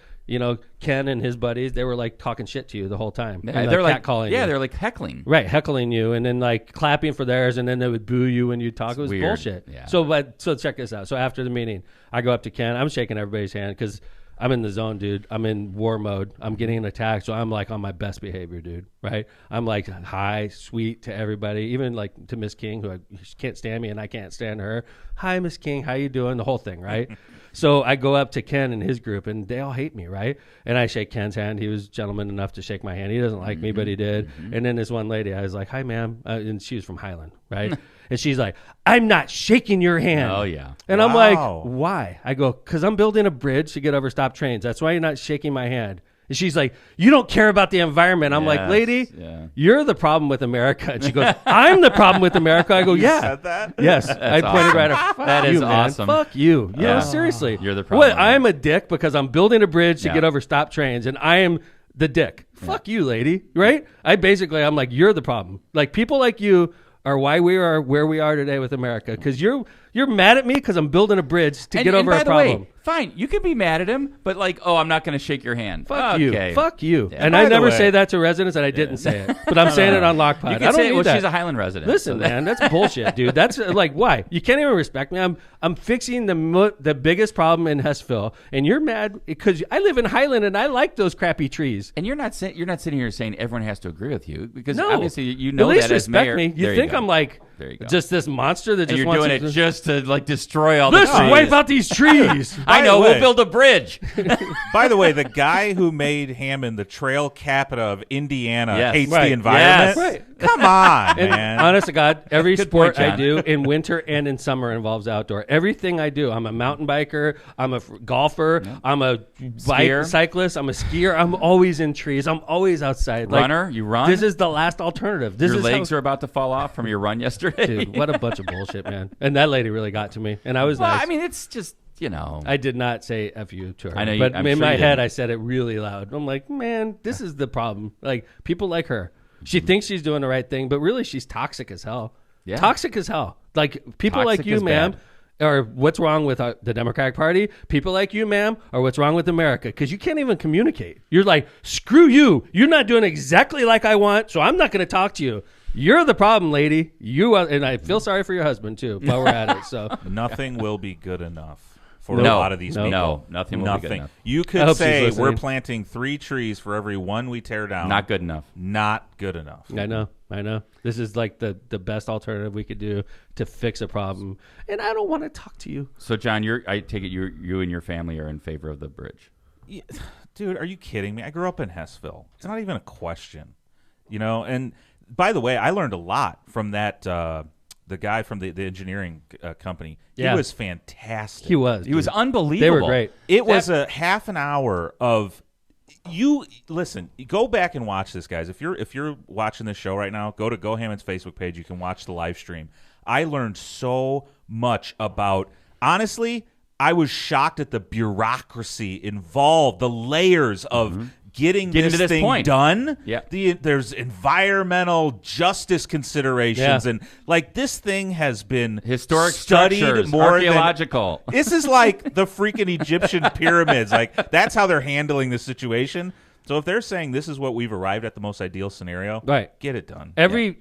Ken and his buddies, they were like talking shit to you the whole time. Yeah, they're like catcalling. Yeah, they're like heckling. Right, heckling you, and then like clapping for theirs, and then they would boo you when you talk. It was weird. bullshit. Yeah. So check this out. So after the meeting, I go up to Ken. I'm shaking everybody's hand because I'm in the zone, dude. I'm in war mode. I'm getting attacked, so I'm like on my best behavior, dude. Right? I'm like hi, sweet to everybody, even like to Miss King, who can't stand me, and I can't stand her. Hi, Miss King, how you doing? The whole thing, right? So I go up to Ken and his group, and they all hate me, right? And I shake Ken's hand. He was gentleman enough to shake my hand. He doesn't like me, but he did. And then this one lady, I was like, hi, ma'am. And she was from Highland, right? And she's like, I'm not shaking your hand. Oh, yeah. And I'm like, why? I go, because I'm building a bridge to get over stop trains. That's why you're not shaking my hand. And she's like, you don't care about the environment. I'm like, lady, you're the problem with America. And she goes, I'm the problem with America. I go, You yeah. said that? Yes. I pointed right at That is awesome. Fuck you. Seriously. You're the problem. What? I'm a dick because I'm building a bridge to Yeah. get over stop trains, and I am the dick. Fuck you, lady. Right? I'm like, you're the problem. Like, people like you are why we are where we are today with America, because you're mad at me because I'm building a bridge to get over a problem. Way, fine, you can be mad at him, but like, I'm not going to shake your hand. Fuck you. Fuck you. Yeah. And I never say that to residents, and I didn't say it. But I'm saying it on Lockpod. You I can don't say need that. she's a Highland resident. Listen, man, that's bullshit, dude. That's like, why? You can't even respect me. I'm fixing the biggest problem in Hessville, and you're mad because I live in Highland and I like those crappy trees. And you're not sitting here saying everyone has to agree with you, because No. obviously you know At least that as respect mayor. me. You think I'm like There you go. just this monster that and just you're wants doing to it just to like destroy all the Let's trees. wipe out these trees. I know. By the way- We'll build a bridge. By the way, the guy who made Hammond the trail capita of Indiana Yes. hates Right. the environment. Yes. Right. Come on, And man. honest to God, every Good sport point, I John. do in winter and in summer involves outdoor. Everything I do. I'm a mountain biker. I'm a golfer. I'm a Skier. cyclist. I'm a skier. I'm always in trees. I'm always outside. Runner, you run? This is the last alternative. This Your is legs how, are about to fall off from your run yesterday. Dude, what a bunch of bullshit, man. And that lady really got to me. And I was Well, nice. I mean, it's just, I did not say F you to her. I know you- but I'm in sure my you head, didn't. I said it really loud. I'm like, man, this is the problem. Like, people like her. She thinks she's doing the right thing, but really she's toxic as hell. Yeah. Toxic as hell. Like, people Toxic like you, is ma'am, bad. or what's wrong with the Democratic Party? People like you, ma'am, or what's wrong with America? Because you can't even communicate. You're like, screw you. You're not doing exactly like I want, so I'm not going to talk to you. You're the problem, lady. You are, and I feel sorry for your husband, too, while we're at it. So Nothing will be good enough for No. a lot of these No. people. No, nothing will be good enough. You I could hope she's say listening. we're planting 3 trees for every one we tear down. Not good enough. Not good enough. I know. This is like the best alternative we could do to fix a problem. And I don't want to talk to you. So, John, I take it you and your family are in favor of the bridge. Yeah, dude, are you kidding me? I grew up in Hessville. It's not even a question. And by the way, I learned a lot from that the guy from the engineering company. Yeah. He was fantastic. He was. He was dude. unbelievable. They were great. It was a half an hour of you listen. Go back and watch this, guys. If you're watching this show right now, go to Go Hammond's Facebook page. You can watch the live stream. I learned so much about. Honestly, I was shocked at the bureaucracy involved, the layers of getting Getting this to this thing point. done. Yeah. There's environmental justice considerations, Yeah. and like this thing has been Historic studied structures, more archaeological. than this is like the freaking Egyptian pyramids. Like that's how they're handling this situation. So if they're saying this is what we've arrived at the most ideal scenario, Right. get it done. Every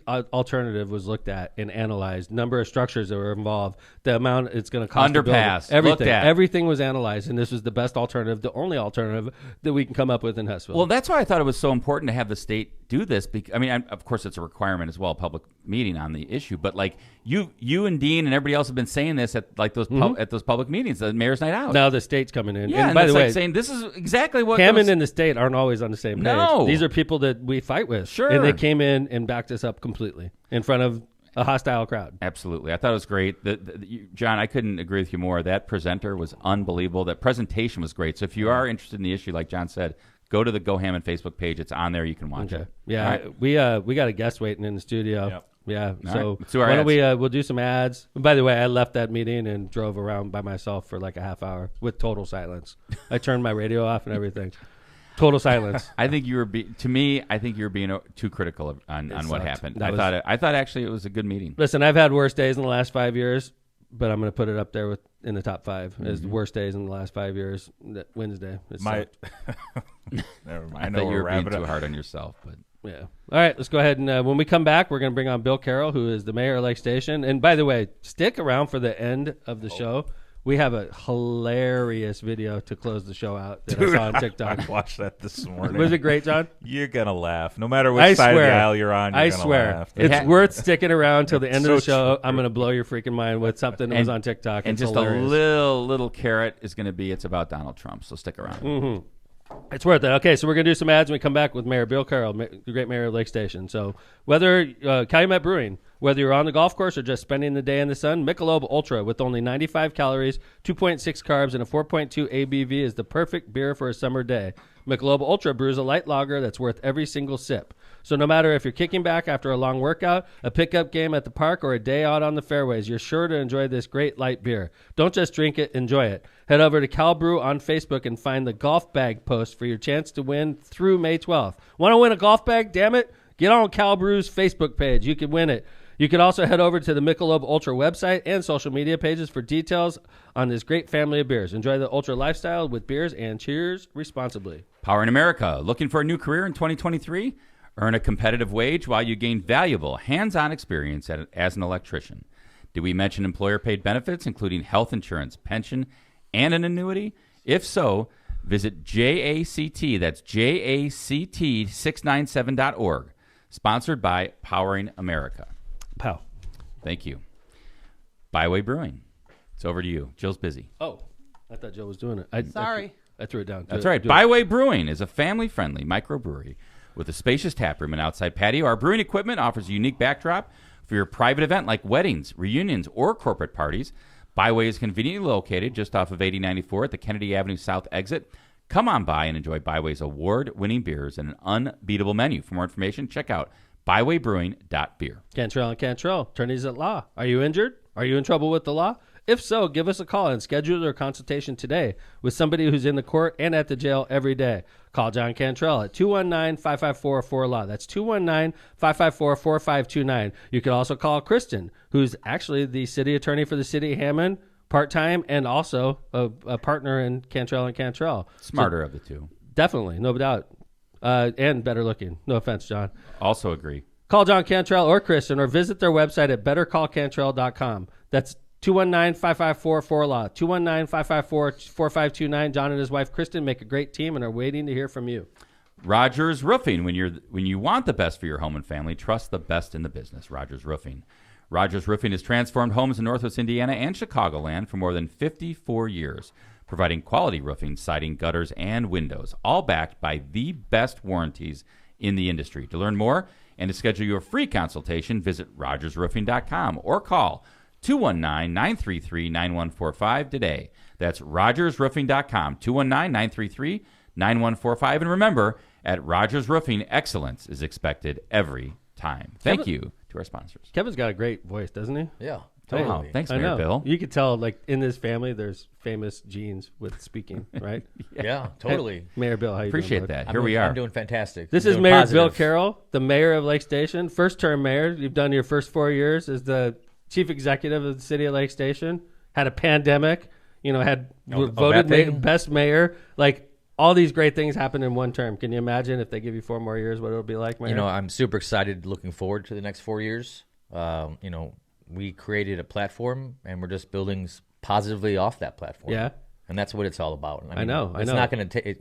alternative was looked at and analyzed. Number of structures that were involved, the amount it's going to cost. to build it, Underpass, looked everything. at. Everything was analyzed, and this was the best alternative, the only alternative that we can come up with in Hessville. Well, that's why I thought it was so important to have the state do this. I mean, of course, it's a requirement as well, public meeting on the issue. But like you and Dean and everybody else have been saying this at like those at those public meetings, the mayor's night out. now the state's coming in. Yeah, and by it's the way, like saying this is exactly what Hammond those- and the state aren't always on the same page. No. These are people that we fight with. Sure. And they came in and backed us up completely in front of a hostile crowd. Absolutely. I thought it was great. John, I couldn't agree with you more. That presenter was unbelievable. That presentation was great. So if you are interested in the issue, like John said, go to the Go Hammond Facebook page. It's on there. You can watch Okay. it. Yeah, All right. we got a guest waiting in the studio. Yep. Yeah. right. So Let's do our why don't ads. we we'll do some ads. And by the way, I left that meeting and drove around by myself for like a half hour with total silence. I turned my radio off and everything. Total silence. I think you were to me. I think you were being too critical on what sucked. happened. I thought actually it was a good meeting. Listen, I've had worse days in the last 5 years, but I'm going to put it up there in the top 5 as the worst days in the last 5 years. That Wednesday. Never mind. I thought you were being too hard on yourself, but yeah. All right, let's go ahead and when we come back, we're going to bring on Bill Carroll, who is the mayor of Lake Station. And by the way, stick around for the end of the show. We have a hilarious video to close the show out that I saw on TikTok. I watched that this morning. Was it great, John? You're going to laugh. No matter which side of the aisle you're on, you're going to laugh. It's worth sticking around till the end of the show. I'm going to blow your freaking mind with something that was on TikTok. And it's just hilarious. a little carrot is going to be it's about Donald Trump, so stick around. Mm-hmm. It's worth it. Okay, so we're going to do some ads when we come back with Mayor Bill Carroll, the great mayor of Lake Station. So whether Calumet Brewing, whether you're on the golf course or just spending the day in the sun, Michelob Ultra with only 95 calories, 2.6 carbs, and a 4.2 ABV is the perfect beer for a summer day. Michelob Ultra brews a light lager that's worth every single sip. So no matter if you're kicking back after a long workout, a pickup game at the park, or a day out on the fairways, you're sure to enjoy this great light beer. Don't just drink it, enjoy it. Head over to Cal Brew on Facebook and find the golf bag post for your chance to win through May 12th. Want to win a golf bag? Damn it. Get on Cal Brew's Facebook page. You can win it. You can also head over to the Michelob Ultra website and social media pages for details on this great family of beers. Enjoy the Ultra lifestyle with beers and cheers responsibly. Power in America. Looking for a new career in 2023? Earn a competitive wage while you gain valuable hands-on experience as an electrician. Did we mention employer-paid benefits, including health insurance, pension, and an annuity? If so, visit JACT, that's JACT697.org, sponsored by Powering America. Pow. Thank you. Byway Brewing. It's over to you. Jill's busy. Oh, I thought Joe was doing it. Sorry. I threw it down. That's right. Byway Brewing is a family-friendly microbrewery with a spacious tap room and outside patio. Our brewing equipment offers a unique backdrop for your private event like weddings, reunions, or corporate parties. Byway is conveniently located just off of 8094 at the Kennedy Avenue South exit. Come on by and enjoy Byway's award-winning beers and an unbeatable menu. For more information, check out bywaybrewing.beer. Cantrell and Cantrell, attorneys at law. Are you injured? Are you in trouble with the law? If so, give us a call and schedule your consultation today with somebody who's in the court and at the jail every day. Call John Cantrell at 219-554-4LAW. That's 219-554-4529. You can also call Kristen, who's actually the city attorney for the city of Hammond, part-time, and also a partner in Cantrell and Cantrell. Smarter of the two. Definitely, no doubt. And better looking. No offense, John. Also agree. Call John Cantrell or Kristen or visit their website at bettercallcantrell.com. That's 219-554-4LAW. 219-554-4529. John and his wife Kristen make a great team and are waiting to hear from you. Rogers Roofing. When you want the best for your home and family, trust the best in the business. Rogers Roofing. Rogers Roofing has transformed homes in Northwest Indiana and Chicagoland for more than 54 years, providing quality roofing, siding, gutters, and windows, all backed by the best warranties in the industry. To learn more and to schedule your free consultation, visit rogersroofing.com or call 219-933-9145 today. That's rogersroofing.com, 219-933-9145. And remember, at Rogers Roofing, excellence is expected every time. Thank you to our sponsors. Kevin's got a great voice, doesn't he? Yeah, Totally. totally. Thanks, I Mayor know. Bill. You could tell, like, in this family, there's famous genes with speaking, right? Yeah, totally. Hey, Mayor Bill, how you Appreciate doing, bud? that. Here we are. I'm doing fantastic. This I'm is doing Mayor positive. Bill Carroll, the mayor of Lake Station. First-term mayor. You've done your first 4 years as the chief executive of the city of Lake Station. Had a pandemic. Voted best mayor. Like, all these great things happened in one term. Can you imagine if they give you 4 more years, what it'll be like, Mayor? I'm super excited, looking forward to the next 4 years. We created a platform, and we're just building positively off that platform. Yeah. And that's what it's all about. I know. It's not going to take,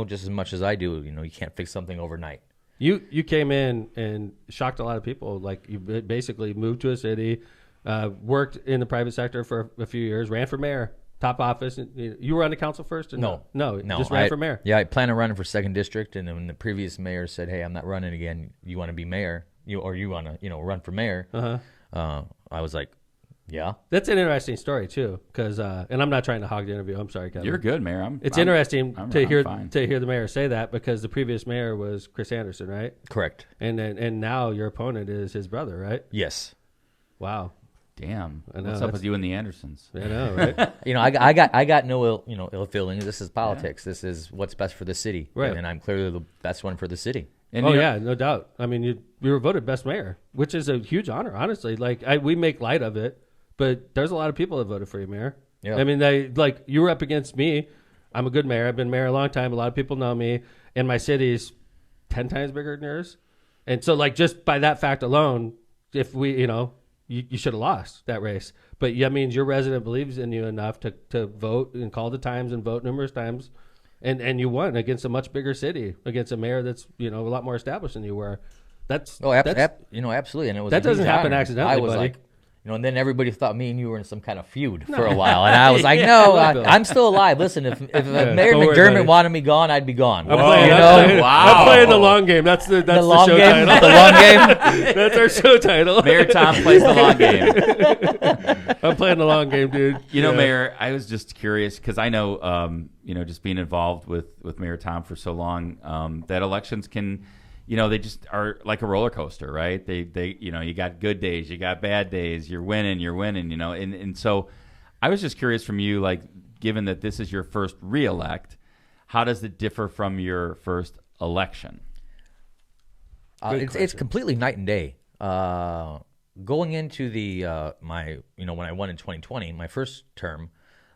just as much as I do. You can't fix something overnight. You came in and shocked a lot of people. Like, you basically moved to a city, worked in the private sector for a few years, ran for mayor, top office. You were on the council first? Or No, just ran for mayor. Yeah, I plan on running for 2nd district, and then when the previous mayor said, "Hey, I'm not running again. You want to be mayor? You want to run for mayor?" I was like, "Yeah." That's an interesting story too, because and I'm not trying to hog the interview. I'm sorry, Kevin. You're good, Mayor. It's interesting to hear fine. the mayor say that, because the previous mayor was Chris Anderson, right? Correct. And now your opponent is his brother, right? Yes. Wow. Damn. I know, What's up with you and the Andersons? I know, right? I got no ill feelings. This is politics. This is what's best for the city, Right. and I'm clearly the best one for the city. And Oh you know- yeah, no doubt. I mean, we were voted best mayor, which is a huge honor, honestly. Like we make light of it, but there's a lot of people that voted for you, mayor. Yeah. I mean, you were up against me. I'm a good mayor. I've been mayor a long time. A lot of people know me, and my city's 10 times bigger than yours. And so, like, just by that fact alone, if we, you should have lost that race. But that means your resident believes in you enough to vote and call the times and vote numerous times. And you won against a much bigger city, against a mayor that's, a lot more established than you were. Absolutely. And it was that doesn't huge happen honor. accidentally, I was buddy. like, and then everybody thought me and you were in some kind of feud for a while. And I was like, no, I'm still alive. Listen, if Mayor don't worry, McDermott buddy. wanted me gone, I'd be gone. I'm playing the long game. That's the long show game? title. The long game? That's our show title. Mayor Tom plays the long game. I'm playing the long game, dude. Mayor, I was just curious because I know, just being involved with Mayor Tom for so long, that elections can, they just are like a roller coaster, right? They you got good days, you got bad days, you're winning, and so I was just curious from you, like, given that this is your first re-elect, how does it differ from your first election? It's completely night and day. Going into the when I won in 2020, my first term,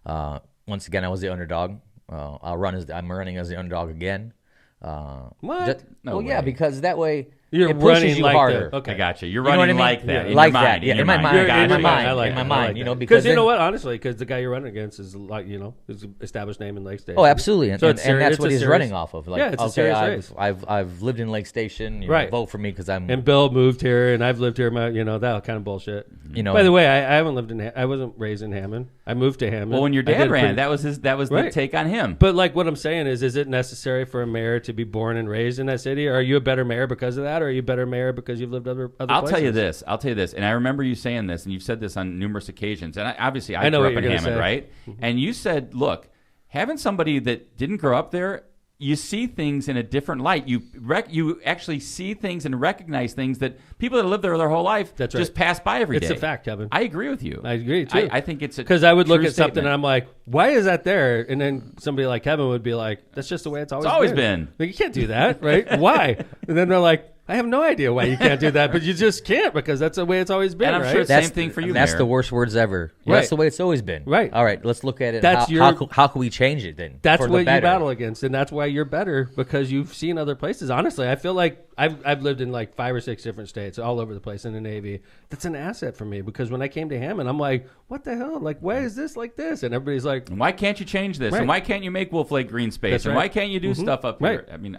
once again I was the underdog. I'm running as the underdog again. What? No way. Yeah, because that way You're it pushes running you like harder. that. Okay. I got you. You're You know what running I mean? like that. Yeah. Like your that. mind, Yeah, in my mind. You're- In my you're- mind. I like In my that. mind. I like that. Because you know what? Honestly, because the guy you're running against is like, is an established name in Lake Station. Oh, absolutely, and So it's that's serious- what it's a he's serious- running off of. Like, Yeah, it's a okay, serious race. I've lived in Lake Station. Right. Vote for me because I'm. And Bill moved here, and I've lived here. That kind of bullshit. By the way, I haven't lived in. I wasn't raised in Hammond. I moved to Hammond. Well, when your I dad did ran, pretty- that was the Right. take on him. But like what I'm saying is it necessary for a mayor to be born and raised in that city? Or are you a better mayor because of that, or are you a better mayor because you've lived other I'll places? tell you this, and I remember you saying this, and you've said this on numerous occasions. And I know grew what up in you're gonna Hammond, say. right? And you said, look, having somebody that didn't grow up there, you see things in a different light. You actually see things and recognize things that people that live there their whole life That's just right. pass by every day. It's a fact, Kevin. I agree with you. I agree, too. I think it's Because I would look true at something statement. and I'm like, why is that there? And then somebody like Kevin would be like, that's just the way it's always always been. Like, you can't do that, right? Why? And then they're like, I have no idea why you can't do that, but you just can't because that's the way it's always been, And I'm right? sure it's the same thing for you, That's Mayor. the worst words ever. Right. That's the way it's always been. Right. All right. Let's look at it. That's How can we change it then? That's for the what you better? battle against, and that's why you're better because you've seen other places. Honestly, I feel like I've lived in like 5 or 6 different states, all over the place in the Navy. That's an asset for me because when I came to Hammond, I'm like, what the hell? Like, why is this like this? And everybody's like, And why can't you change this? Right. And why can't you make Wolf Lake green space? That's and right. why can't you do stuff up Right. here? I mean,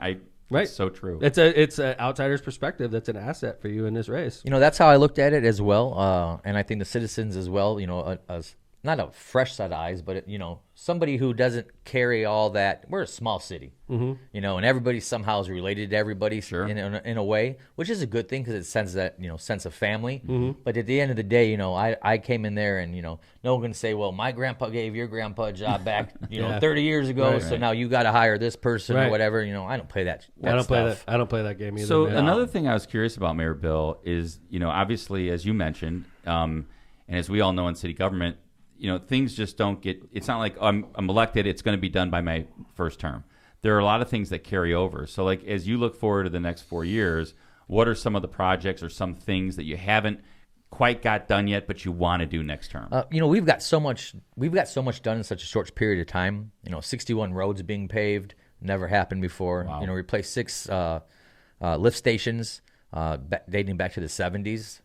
Right. it's so true. it's an outsider's perspective. That's an asset for you in this race. That's how I looked at it as well, and I think the citizens as well. As not a fresh set of eyes, but somebody who doesn't carry all that. We're a small city, and everybody somehow is related to everybody Sure. in a way, which is a good thing because it sends that sense of family. But at the end of the day, I came in there and no one can say, well, my grandpa gave your grandpa a job back 30 years ago, Right. so now you got to hire this person Right. or whatever. I don't play that. I don't play stuff. that. I don't play that game either. So man. another thing I was curious about, Mayor Bill, is obviously as you mentioned, and as we all know in city government, things just don't get. It's not like I'm elected. It's going to be done by my first term. There are a lot of things that carry over. So like as you look forward to the next 4 years, what are some of the projects or some things that you haven't quite got done yet, but you want to do next term? We've got so much done in such a short period of time. 61 roads being paved, never happened before. Wow. Replace 6 lift stations dating back to the 70s.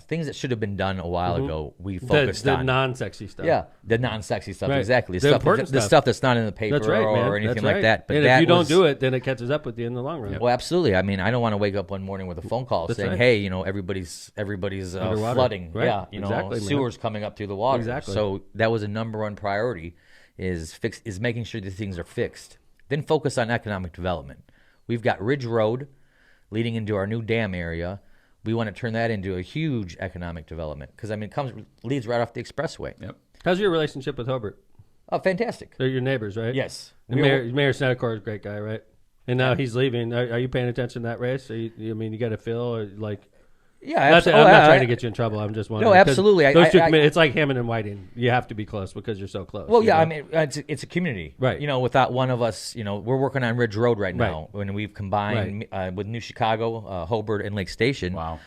Things that should have been done a while ago. We focused the on non-sexy stuff. Yeah, the non-sexy stuff, Right. exactly. The important the stuff. stuff that's not in the paper That's right, man. or anything That's like right. that. But and that if you don't was- do it, then it catches up with you in the long run. Well, absolutely. I mean, I don't want to wake up one morning with a phone call That's saying, right. "Hey, everybody's Underwater. flooding." Right. Yeah, Exactly, man. sewers coming up through the water. Exactly. So that was a number one priority, is making sure these things are fixed. Then focus on economic development. We've got Ridge Road leading into our new dam area. We want to turn that into a huge economic development because leads right off the expressway. Yep. How's your relationship with Hobart? Oh, fantastic. They're your neighbors, right? Yes. And Mayor Snedeker is a great guy, right? And now he's leaving. Are you paying attention to that race? You got to feel or like Yeah, I'm not trying to get you in trouble. I'm just wondering. No, absolutely. Those two it's like Hammond and Whiting. You have to be close because you're so close. Well, yeah, I mean, it's a community, right? Without one of us, we're working on Ridge Road right now, when we've combined with New Chicago, Hobart, and Lake Station. Wow.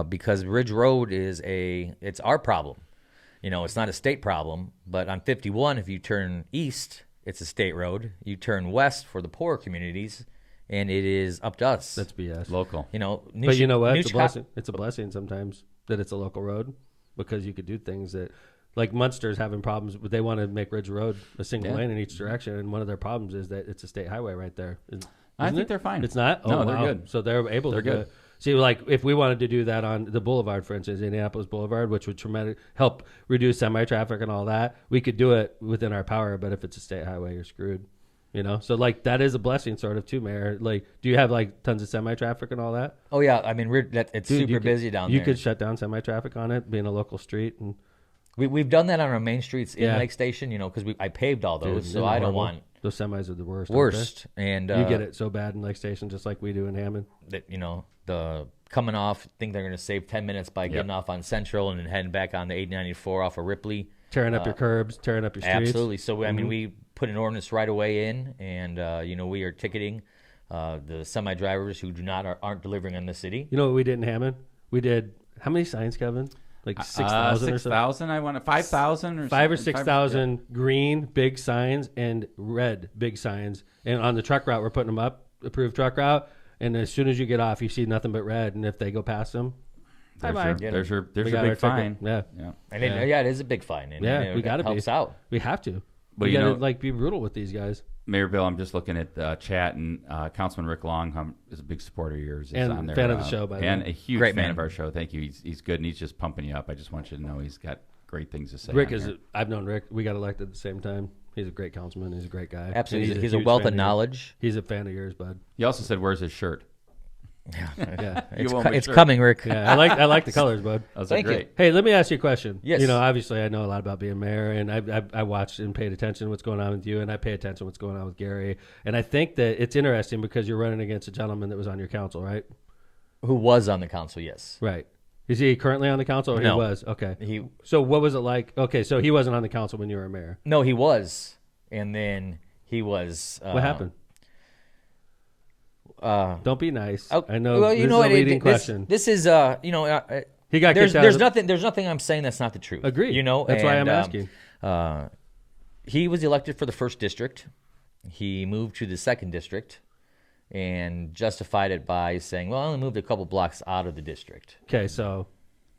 Because Ridge Road it's our problem. It's not a state problem, but on 51, if you turn east, it's a state road. You turn west for the poorer communities, and it is up to us. That's BS. Local. But you know what? It's a blessing. It's a blessing sometimes that it's a local road because you could do things that, like Munster's having problems, but they want to make Ridge Road a single lane in each direction, and one of their problems is that it's a state highway right there. I think they're fine. It's not? No, Oh, they're wow. good. So they're able to good. See, like if we wanted to do that on the boulevard, for instance, Indianapolis Boulevard, which would help reduce semi-traffic and all that, we could do it within our power. But if it's a state highway, you're screwed. So like that is a blessing, sort of, too, Mayor. Like, do you have like tons of semi-traffic and all that? Oh yeah, I mean it's super busy down there. You could shut down semi-traffic on it, being a local street, and we've done that on our main streets in Lake Station. Because I paved all those, so I don't want those semis are the worst. And you get it so bad in Lake Station, just like we do in Hammond. That the coming off, think they're going to save 10 minutes by getting off on Central and then heading back on the 894 off of Ripley. Tearing up your curbs, tearing up your streets. Absolutely. So, I mean, we put an ordinance right away in, and, we are ticketing the semi-drivers who aren't delivering in the city. You know what we did in Hammond? We did, how many signs, Kevin? Like 6,000 or something? 6,000, I want 5,000 or 5 or 6,000 green big signs and red big signs. And on the truck route, we're putting them up, approved truck route. And as soon as you get off, you see nothing but red. And if they go past them, there's your We big got our fine. ticket. Yeah. And it is a big fine. And we got to be. helps out. We have to. But We got to be brutal with these guys. Mayor Bill, I'm just looking at the chat, and Councilman Rick Long is a big supporter of yours. And on there, fan of the show, by the and way. a huge Great fan man. of our show. Thank you. He's good, and he's just pumping you up. I just want you to know he's got great things to say. Rick on here. I've known Rick. We got elected at the same time. He's a great councilman. He's a great guy. Absolutely. And He's a huge wealth fan of yours. knowledge. He's a fan of yours, bud. He also said, "Where's his shirt?" Yeah. It's coming, Rick. Yeah, I like the colors, bud. Those Thank are you. great. Hey, let me ask you a question. Yes. Obviously, I know a lot about being mayor, and I watched and paid attention to what's going on with you, and I pay attention to what's going on with Gary. And I think that it's interesting because you're running against a gentleman that was on your council, right? Who was on the council, yes. Right. Is he currently on the council, or No. he was? Okay. So what was it like? Okay, so he wasn't on the council when you were mayor. No, he was. And then he was... What happened? Don't be nice. Oh, I know well, this is a leading this, question. This is, He got there's kicked out. there's nothing I'm saying that's not the truth. Agreed. That's why I'm asking. He was elected for the 1st district. He moved to the 2nd district and justified it by saying, well, I only moved a couple blocks out of the district. Okay, so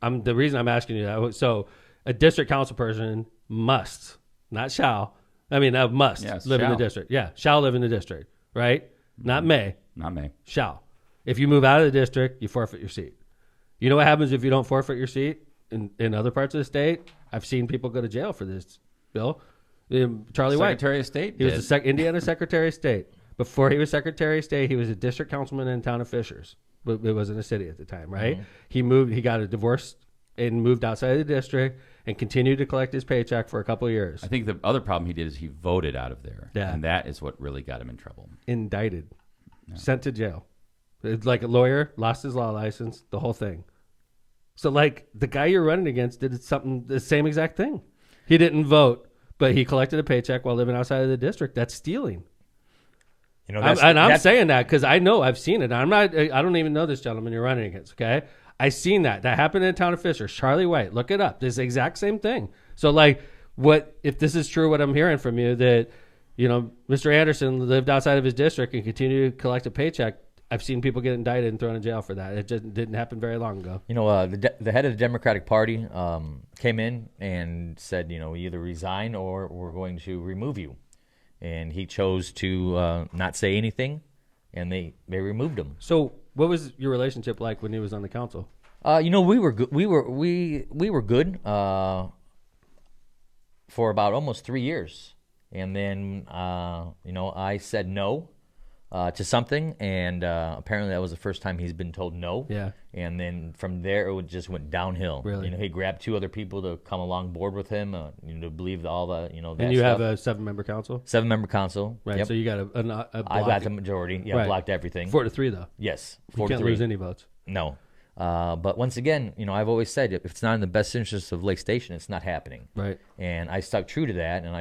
the reason I'm asking you that, so a district council person must, not shall, must Yes, live in the shall. district. Yeah, shall live in the district, right? Not may, Not me. shall. If you move out of the district, you forfeit your seat. You know what happens if you don't forfeit your seat in other parts of the state? I've seen people go to jail for this, Bill. Charlie White. Secretary of State. He was the Indiana Secretary of State. Before he was Secretary of State, he was a district councilman in the town of Fishers. But it wasn't a city at the time, right? Mm-hmm. He got a divorce and moved outside of the district and continued to collect his paycheck for a couple of years. I think the other problem he did is he voted out of there. Yeah. And that is what really got him in trouble. Indicted. Sent to jail. It's like a lawyer, lost his law license, the whole thing. So, like, the guy you're running against did the same exact thing. He didn't vote, but he collected a paycheck while living outside of the district. That's stealing. I'm saying that because I know I've seen it. I don't even know this gentleman you're running against. Okay, I seen that happened in the town of Fishers. Charlie White, look it up. This exact same thing. So like, what if this is true? What I'm hearing from you that Mr. Anderson lived outside of his district and continued to collect a paycheck. I've seen people get indicted and thrown in jail for that. It just didn't happen very long ago. The head of the Democratic Party came in and said, either resign or we're going to remove you. And he chose to not say anything, and they removed him. So, what was your relationship like when he was on the council? We were good. We were good for about almost 3 years, and then I said no to something, and apparently that was the first time he's been told no. Yeah. And then from there it just went downhill. Really? He grabbed 2 other people to come along board with him. To believe all the that And you stuff. have a 7-member council, 7-member council. right? Yep. So you got a block. I got the majority. Yeah, Right. blocked everything. 4-3 though. Yes, You 4-3. can't lose any votes. No. But once again, I've always said if it's not in the best interest of Lake Station, it's not happening. Right. And I stuck true to that. And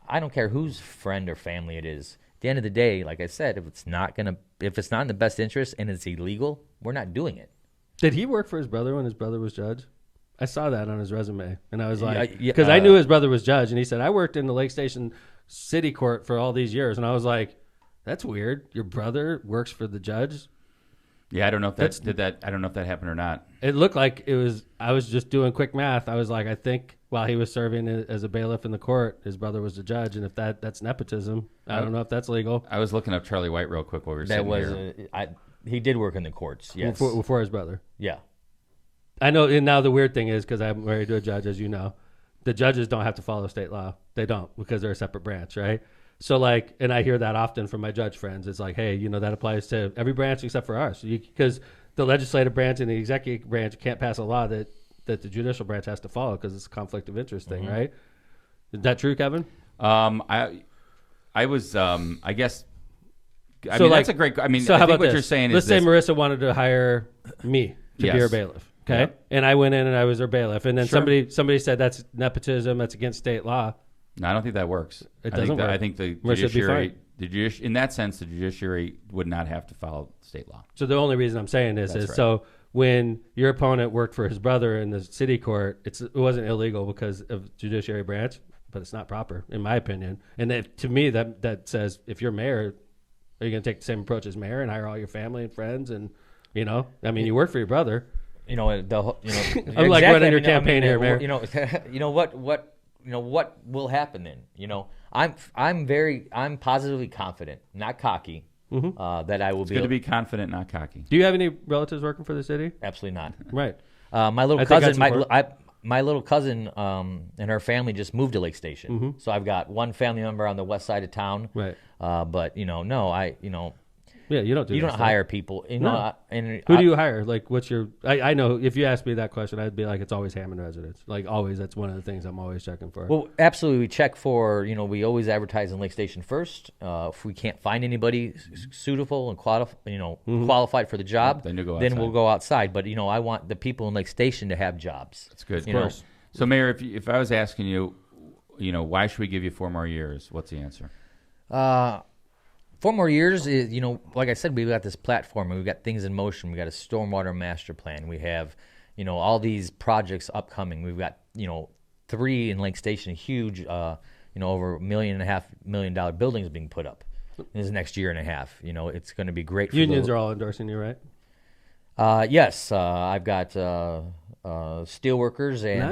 I don't care whose friend or family it is. At the end of the day, like I said, if it's not in the best interest and it's illegal, we're not doing it. Did he work for his brother when his brother was judge? I saw that on his resume, and I was like, Yeah, because I knew his brother was judge, and he said, I worked in the Lake Station City Court for all these years, and I was like, that's weird. Your brother works for the judge? Yeah, I don't know if I don't know if that happened or not. It looked like it was. I was just doing quick math. I was like, I think while he was serving as a bailiff in the court, his brother was the judge, and if that's nepotism, I don't know if that's legal. I was looking up Charlie White real quick while we were sitting here. He did work in the courts. Yes. Before his brother. Yeah. I know. And now the weird thing is, because I'm married to a judge, as you know, the judges don't have to follow state law. They don't, because they're a separate branch, right? So and I hear that often from my judge friends. It's like, hey, that applies to every branch except for ours, because the legislative branch and the executive branch can't pass a law that the judicial branch has to follow, because it's a conflict of interest thing, right? Is that true, Kevin? I was, I guess. I mean, that's a great. I mean, so I how think about what this? you're saying Let's is say Marissa wanted to hire me to be her bailiff. Okay. Yep. And I went in and I was her bailiff. And then Sure. somebody said that's nepotism, that's against state law. No, I don't think that works. It doesn't work. I think the Marissa would be judiciary, in that sense, the judiciary would not have to follow state law. So the only reason I'm saying this is so when your opponent worked for his brother in the city court, it wasn't illegal because of judiciary branch, but it's not proper, in my opinion. And to me, that says if you're mayor, are you going to take the same approach as mayor and hire all your family and friends? And, I mean, you work for your brother. I'm like running your campaign here, Mayor. What will happen then? I'm positively confident, not cocky, that I will It's good to be confident, not cocky. Do you have any relatives working for the city? Absolutely not. Right. My little cousin, my little cousin, and her family just moved to Lake Station. So I've got one family member on the west side of town. Right. But Yeah, you don't do you that don't stuff. hire people. No. Who do you hire? Like, what's your? I know if you asked me that question, I'd be like, it's always Hammond residents. Like always, that's one of the things I'm always checking for. Well, absolutely, we check for. We always advertise in Lake Station first. If we can't find anybody suitable and qualified for the job, then we'll go outside. But I want the people in Lake Station to have jobs. That's good. You know? So, Mayor, if I was asking you, why should we give you 4 more years? What's the answer? 4 more years is, like I said, we've got this platform and we've got things in motion. We've got a stormwater master plan. We have, all these projects upcoming. We've got, 3 in Lake Station, huge, over $1.5 million buildings being put up in this next year and a half. It's going to be great. Unions are all endorsing you, right? Yes. I've got steelworkers and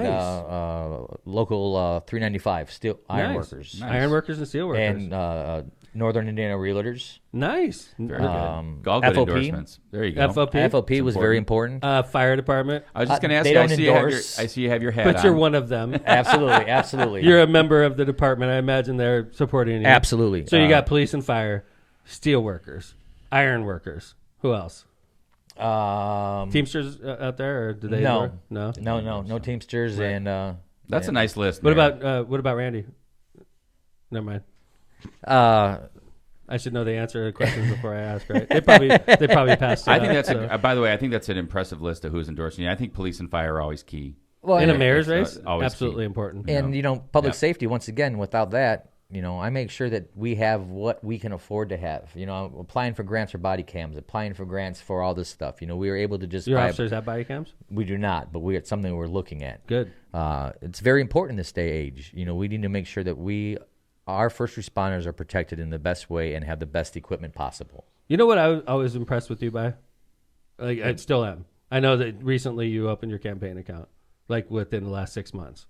local 395 ironworkers. Nice. Ironworkers and steelworkers. And Northern Indiana Realtors. Nice. Very good. All good FOP. endorsements. There you go. FOP was very important. Fire department. I was just going to ask they you, don't I see you have your hat on. But you're one of them. Absolutely. You're a member of the department. I imagine they're supporting you. Absolutely. So you got police and fire, steelworkers, ironworkers. Who else? Teamsters out there, or do they? No. Work? No Teamsters. Right. And that's a nice list. What about Randy? Never mind. I should know the answer to the questions before I ask, right? They probably passed. I think that's by the way, I think that's an impressive list of who's endorsing you. I think police and fire are always key. Well, in a mayor's race, absolutely important. And public safety. Once again, without that, I make sure that we have what we can afford to have. Applying for grants for body cams, applying for grants for all this stuff. We are able to just. Your officers have body cams? We do not, but it's something we're looking at. Good. It's very important in this day age. We need to make sure that our first responders are protected in the best way and have the best equipment possible. You know what I was impressed with you by? Like, I still am. I know that recently you opened your campaign account, like within the last 6 months.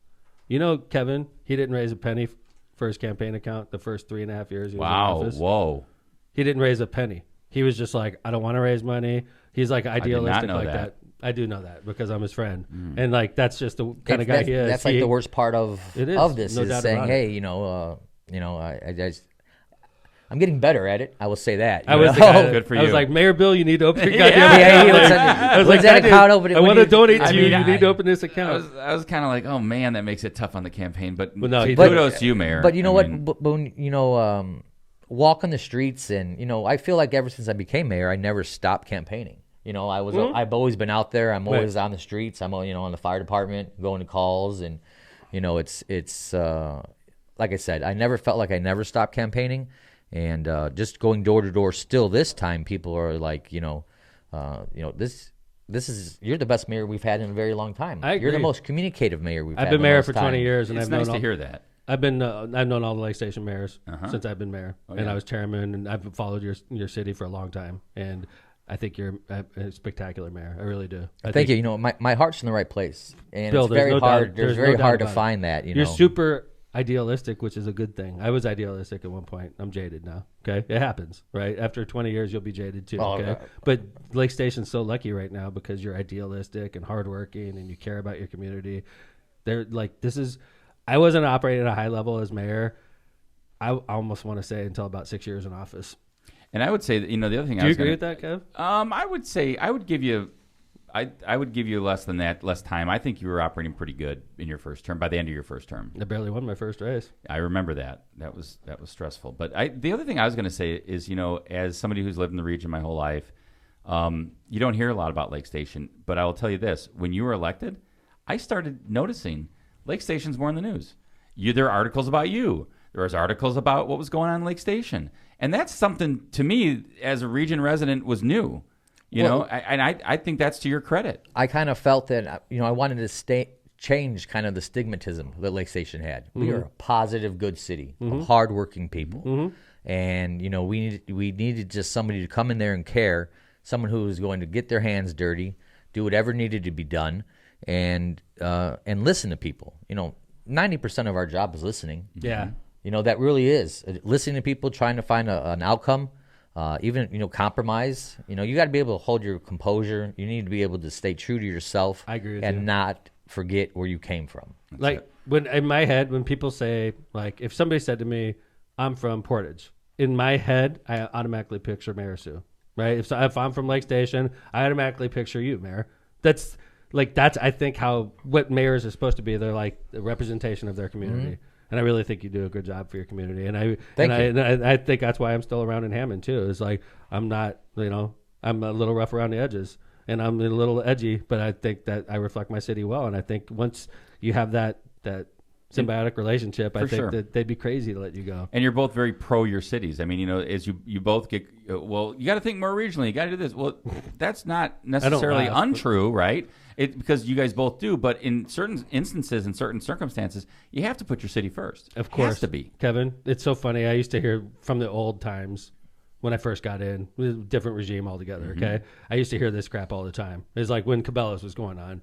Kevin, he didn't raise a penny for his campaign account the first 3.5 years he was in office. Whoa. He didn't raise a penny. He was just like, I don't want to raise money. He's like idealistic like that. I do know that because I'm his friend. And like, that's just the kind of guy he is. That's like the worst part of this no is doubt saying, hey, I'm getting better at it. I will say that. I was the guy good for you. I was like, Mayor Bill, you need to open your goddamn I was like, that account open. I want to donate to you. You need to open this account. I was kind of like, oh man, that makes it tough on the campaign. But no, kudos to you, Mayor. But you know what? But when walk on the streets, and I feel like ever since I became mayor, I never stopped campaigning. You know, I've always been out there. I'm always on the streets. I'm on the fire department, going to calls, and it's like I said, I never felt like I never stopped campaigning, and just going door to door. Still, this time people are like, this is you're the best mayor we've had in a very long time. I agree. You're the most communicative mayor we've had. I've been in mayor most for time. 20 years, and It's I've nice known to hear that. I've known all the Lake Station mayors since I've been mayor, Oh, and yeah. I was chairman, and I've followed your city for a long time, and I think you're a spectacular mayor. I really do. Thank you. My heart's in the right place, and Bill, it's very there's no hard. doubt- There's there's very no doubt hard to about it. find that. You're super idealistic, which is a good thing. I was idealistic at one point. I'm jaded now. Okay, it happens, right? After 20 years, you'll be jaded too. Oh, Okay, right. but Lake Station's so lucky right now because you're idealistic and hardworking, and you care about your community. They're like, this is. I wasn't operating at a high level as mayor. I almost want to say until about 6 years in office. And I would say that, the other thing Do you agree with that, Kev? I would say I would give you less than that, less time. I think you were operating pretty good in your first term. By the end of your first term, I barely won my first race. I remember that. That was stressful. But the other thing I was going to say is, as somebody who's lived in the region my whole life, you don't hear a lot about Lake Station. But I will tell you this: when you were elected, I started noticing Lake Station's more in the news. There are articles about you. There was articles about what was going on in Lake Station, and that's something to me as a region resident was new. I think that's to your credit. I kind of felt that I wanted to change kind of the stigmatism that Lake Station had. We are a positive, good city of hardworking people, and we needed just somebody to come in there and care. Someone who was going to get their hands dirty, do whatever needed to be done, and listen to people. 90% of our job is listening. Yeah. That really is listening to people, trying to find an outcome, even compromise. You got to be able to hold your composure. You need to be able to stay true to yourself. I agree with and you. not forget where you came from. Like when in my head, when people say, like, if somebody said to me, "I'm from Portage," in my head, I automatically picture Mayor Sue. Right? If I'm from Lake Station, I automatically picture you, Mayor. That's I think what mayors are supposed to be. They're like the representation of their community. And I really think you do a good job for your community. And I think that's why I'm still around in Hammond too. It's like I'm not, I'm a little rough around the edges and I'm a little edgy, but I think that I reflect my city well. And I think once you have that symbiotic relationship, I think that they'd be crazy to let you go. And you're both very pro your cities. I mean, as you both get, you got to think more regionally. You got to do this. Well, that's not necessarily untrue, right? Because you guys both do. But in certain instances, in certain circumstances, you have to put your city first. Of course. It has to be. Kevin, it's so funny. I used to hear from the old times when I first got in, it was a different regime altogether, okay? I used to hear this crap all the time. It was like when Cabela's was going on.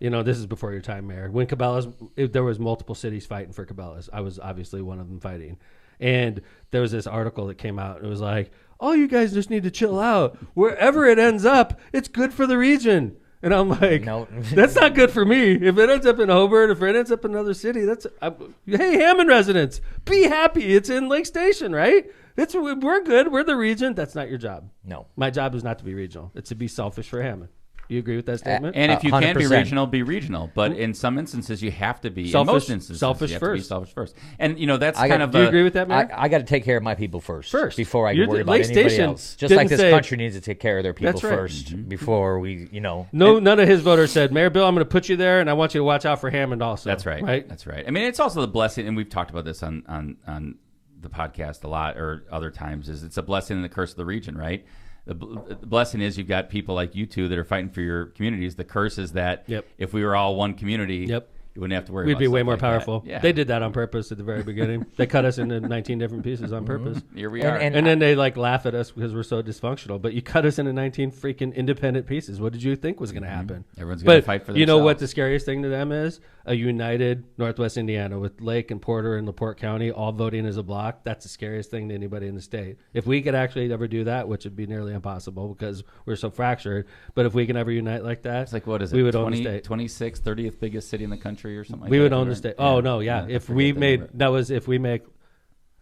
This is before your time, Mayor. When Cabela's, there was multiple cities fighting for Cabela's. I was obviously one of them fighting. And there was this article that came out. It was like, oh, you guys just need to chill out. Wherever it ends up, it's good for the region. And I'm like, No. that's not good for me. If it ends up in Hobart, if it ends up in another city, hey, Hammond residents, be happy. It's in Lake Station, right? We're good. We're the region. That's not your job. No. My job is not to be regional. It's to be selfish for Hammond. You agree with that statement? And if you can be 100%. regional, be regional. But in some instances, you have to be. In most instances, selfish you have to be first. selfish first. And that's I kind got- of. Do you agree with that, Mayor? I got to take care of my people first First. before I You're can worry the- about Lake anybody Station else. Just didn't like this say- country needs to take care of their people That's right. first before we, No, none of his voters said, Mayor Bill, I'm going to put you there, and I want you to watch out for Hammond also. That's right. Right? That's right. I mean, it's also the blessing, and we've talked about this on the podcast a lot or other times. Is it's a blessing and the curse of the region, right? The blessing is you've got people like you two that are fighting for your communities. The curse is that if we were all one community, you wouldn't have to worry. We'd about be way stuff more like powerful. that. Yeah. They did that on purpose at the very beginning. They cut us into 19 different pieces on purpose. Here we are. And then they laugh at us because we're so dysfunctional. But you cut us into 19 freaking independent pieces. What did you think was going to happen? Everyone's going to fight for themselves. You know what the scariest thing to them is? A united Northwest Indiana with Lake and Porter and LaPorte County all voting as a block. That's the scariest thing to anybody in the state. If we could actually ever do that, which would be nearly impossible because we're so fractured, but if we can ever unite like that, It's like, what is it? we would own the state. 26th, 30th biggest city in the country or something like that. We would own the right? state. Oh no, yeah. If we made if we make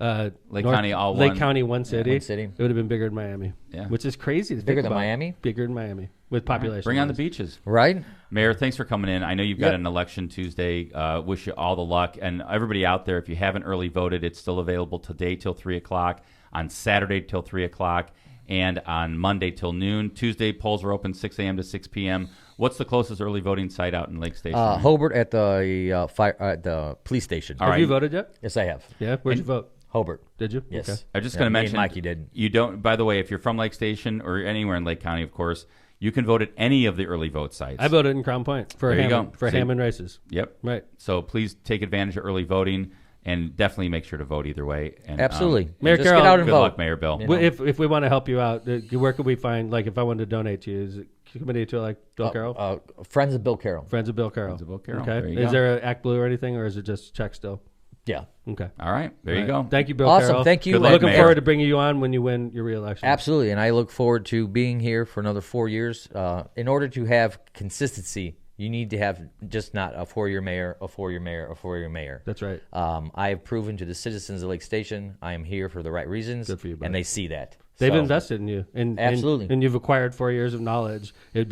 Lake County all Lake one. County one city, one city. it would have been bigger than Miami. Yeah. Which is crazy to think Bigger than about. Miami? Bigger than Miami with population. Bring on the beaches. right? Mayor, thanks for coming in. I know you've got an election Tuesday. Wish you all the luck. And everybody out there, if you haven't early voted, it's still available today till 3 o'clock, on Saturday till 3 o'clock. and on Monday till noon. Tuesday, polls are open 6 a.m. to 6 p.m. What's the closest early voting site out in Lake Station? Hobart at the police station. All Have right. you voted yet? Yes, I have. Yeah. Where'd you vote? Hobart. Did you? Yes. Okay. I'm just Yeah, going to me and mention, Mikey did. You don't. By the way, if you're from Lake Station or anywhere in Lake County, of course, you can vote at any of the early vote sites. I voted in Crown Point for There you Hammond, go. for See? Hammond races. Yep. Right. So please take advantage of early voting and definitely make sure to vote either way. And, Absolutely. Mayor Just Carroll, get out and good vote. luck, Mayor Bill. You know. If we want to help you out, where could we find? Like, if I wanted to donate to you, is it committee to like Bill Carroll? Friends of Bill Carroll. Friends of Bill Carroll. Friends of Bill Carroll. Okay. There you Is go. there an Act Blue or anything, or is it just check still? Yeah. Okay. All right. There you Right. go. Thank you, Bill Awesome. Carroll. Thank you. Good luck, Looking Mayor. forward to bringing you on when you win your reelection. Absolutely. And I look forward to being here for another 4 years. In order to have consistency, you need to have just not a 4-year mayor, a 4-year mayor, a 4-year mayor. That's right. I have proven to the citizens of Lake Station I am here for the right reasons, Good for you, buddy. and they see that. They've So, invested in you, and Absolutely. and you've acquired 4 years of knowledge. It'd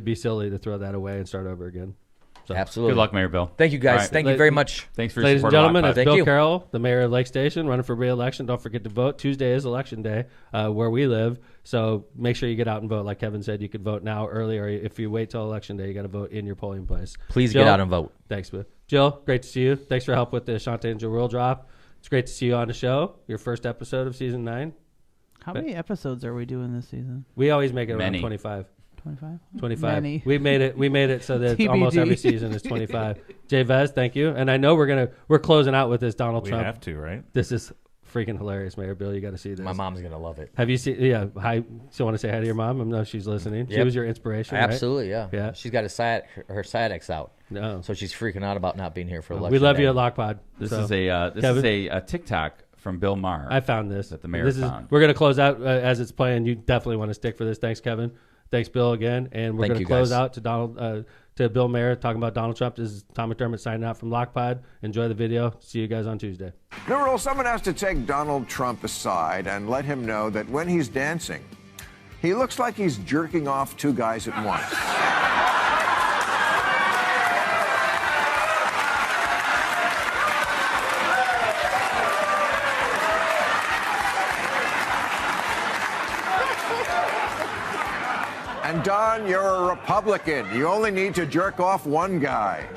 be silly to throw that away and start over again. So, Absolutely. Good luck, Mayor Bill. Thank you, guys. All right. Thank you very much. Thanks for your Ladies and support of gentlemen, Lockpod. it's Thank Bill you. Carroll, the mayor of Lake Station, running for re-election. Don't forget to vote. Tuesday is election day where we live, so make sure you get out and vote. Like Kevin said, you could vote now, early, or if you wait till election day, you got to vote in your polling place. Please Jill, get out and vote. Thanks, Bill. Jill, great to see you. Thanks for help with the Ashanti and Ja Rule drop. It's great to see you on the show. Your first episode of season 9. How many episodes are we doing this season? We always make it around Many. 25. 25? 25. Many. We made it so that TBD. almost every season is 25. Jay Vez, thank you. And I know we're closing out with this Donald We Trump. have to, right? This is freaking hilarious, Mayor Bill. You got to see this. My mom's going to love it. Have you seen? Yeah. Hi. So want to say hi to your mom? I know she's listening. She Yep. was your inspiration. Right? Absolutely, yeah. Yeah. She's got her SciAdex out, No. so she's freaking out about not being here for election We love day. you at Lockpod. This So, is Kevin? a TikTok from Bill Maher. I found this. That the mayor This is. found. We're gonna close out as it's playing. You definitely want to stick for this. Thanks, Kevin. Thanks, Bill, again. And we're Thank gonna you, close guys. out to Bill Mayer talking about Donald Trump. This is Tom McDermott signing out from Lockpod. Enjoy the video. See you guys on Tuesday. New rule, someone has to take Donald Trump aside and let him know that when he's dancing, he looks like he's jerking off 2 guys at once. And Don, you're a Republican. You only need to jerk off 1 guy.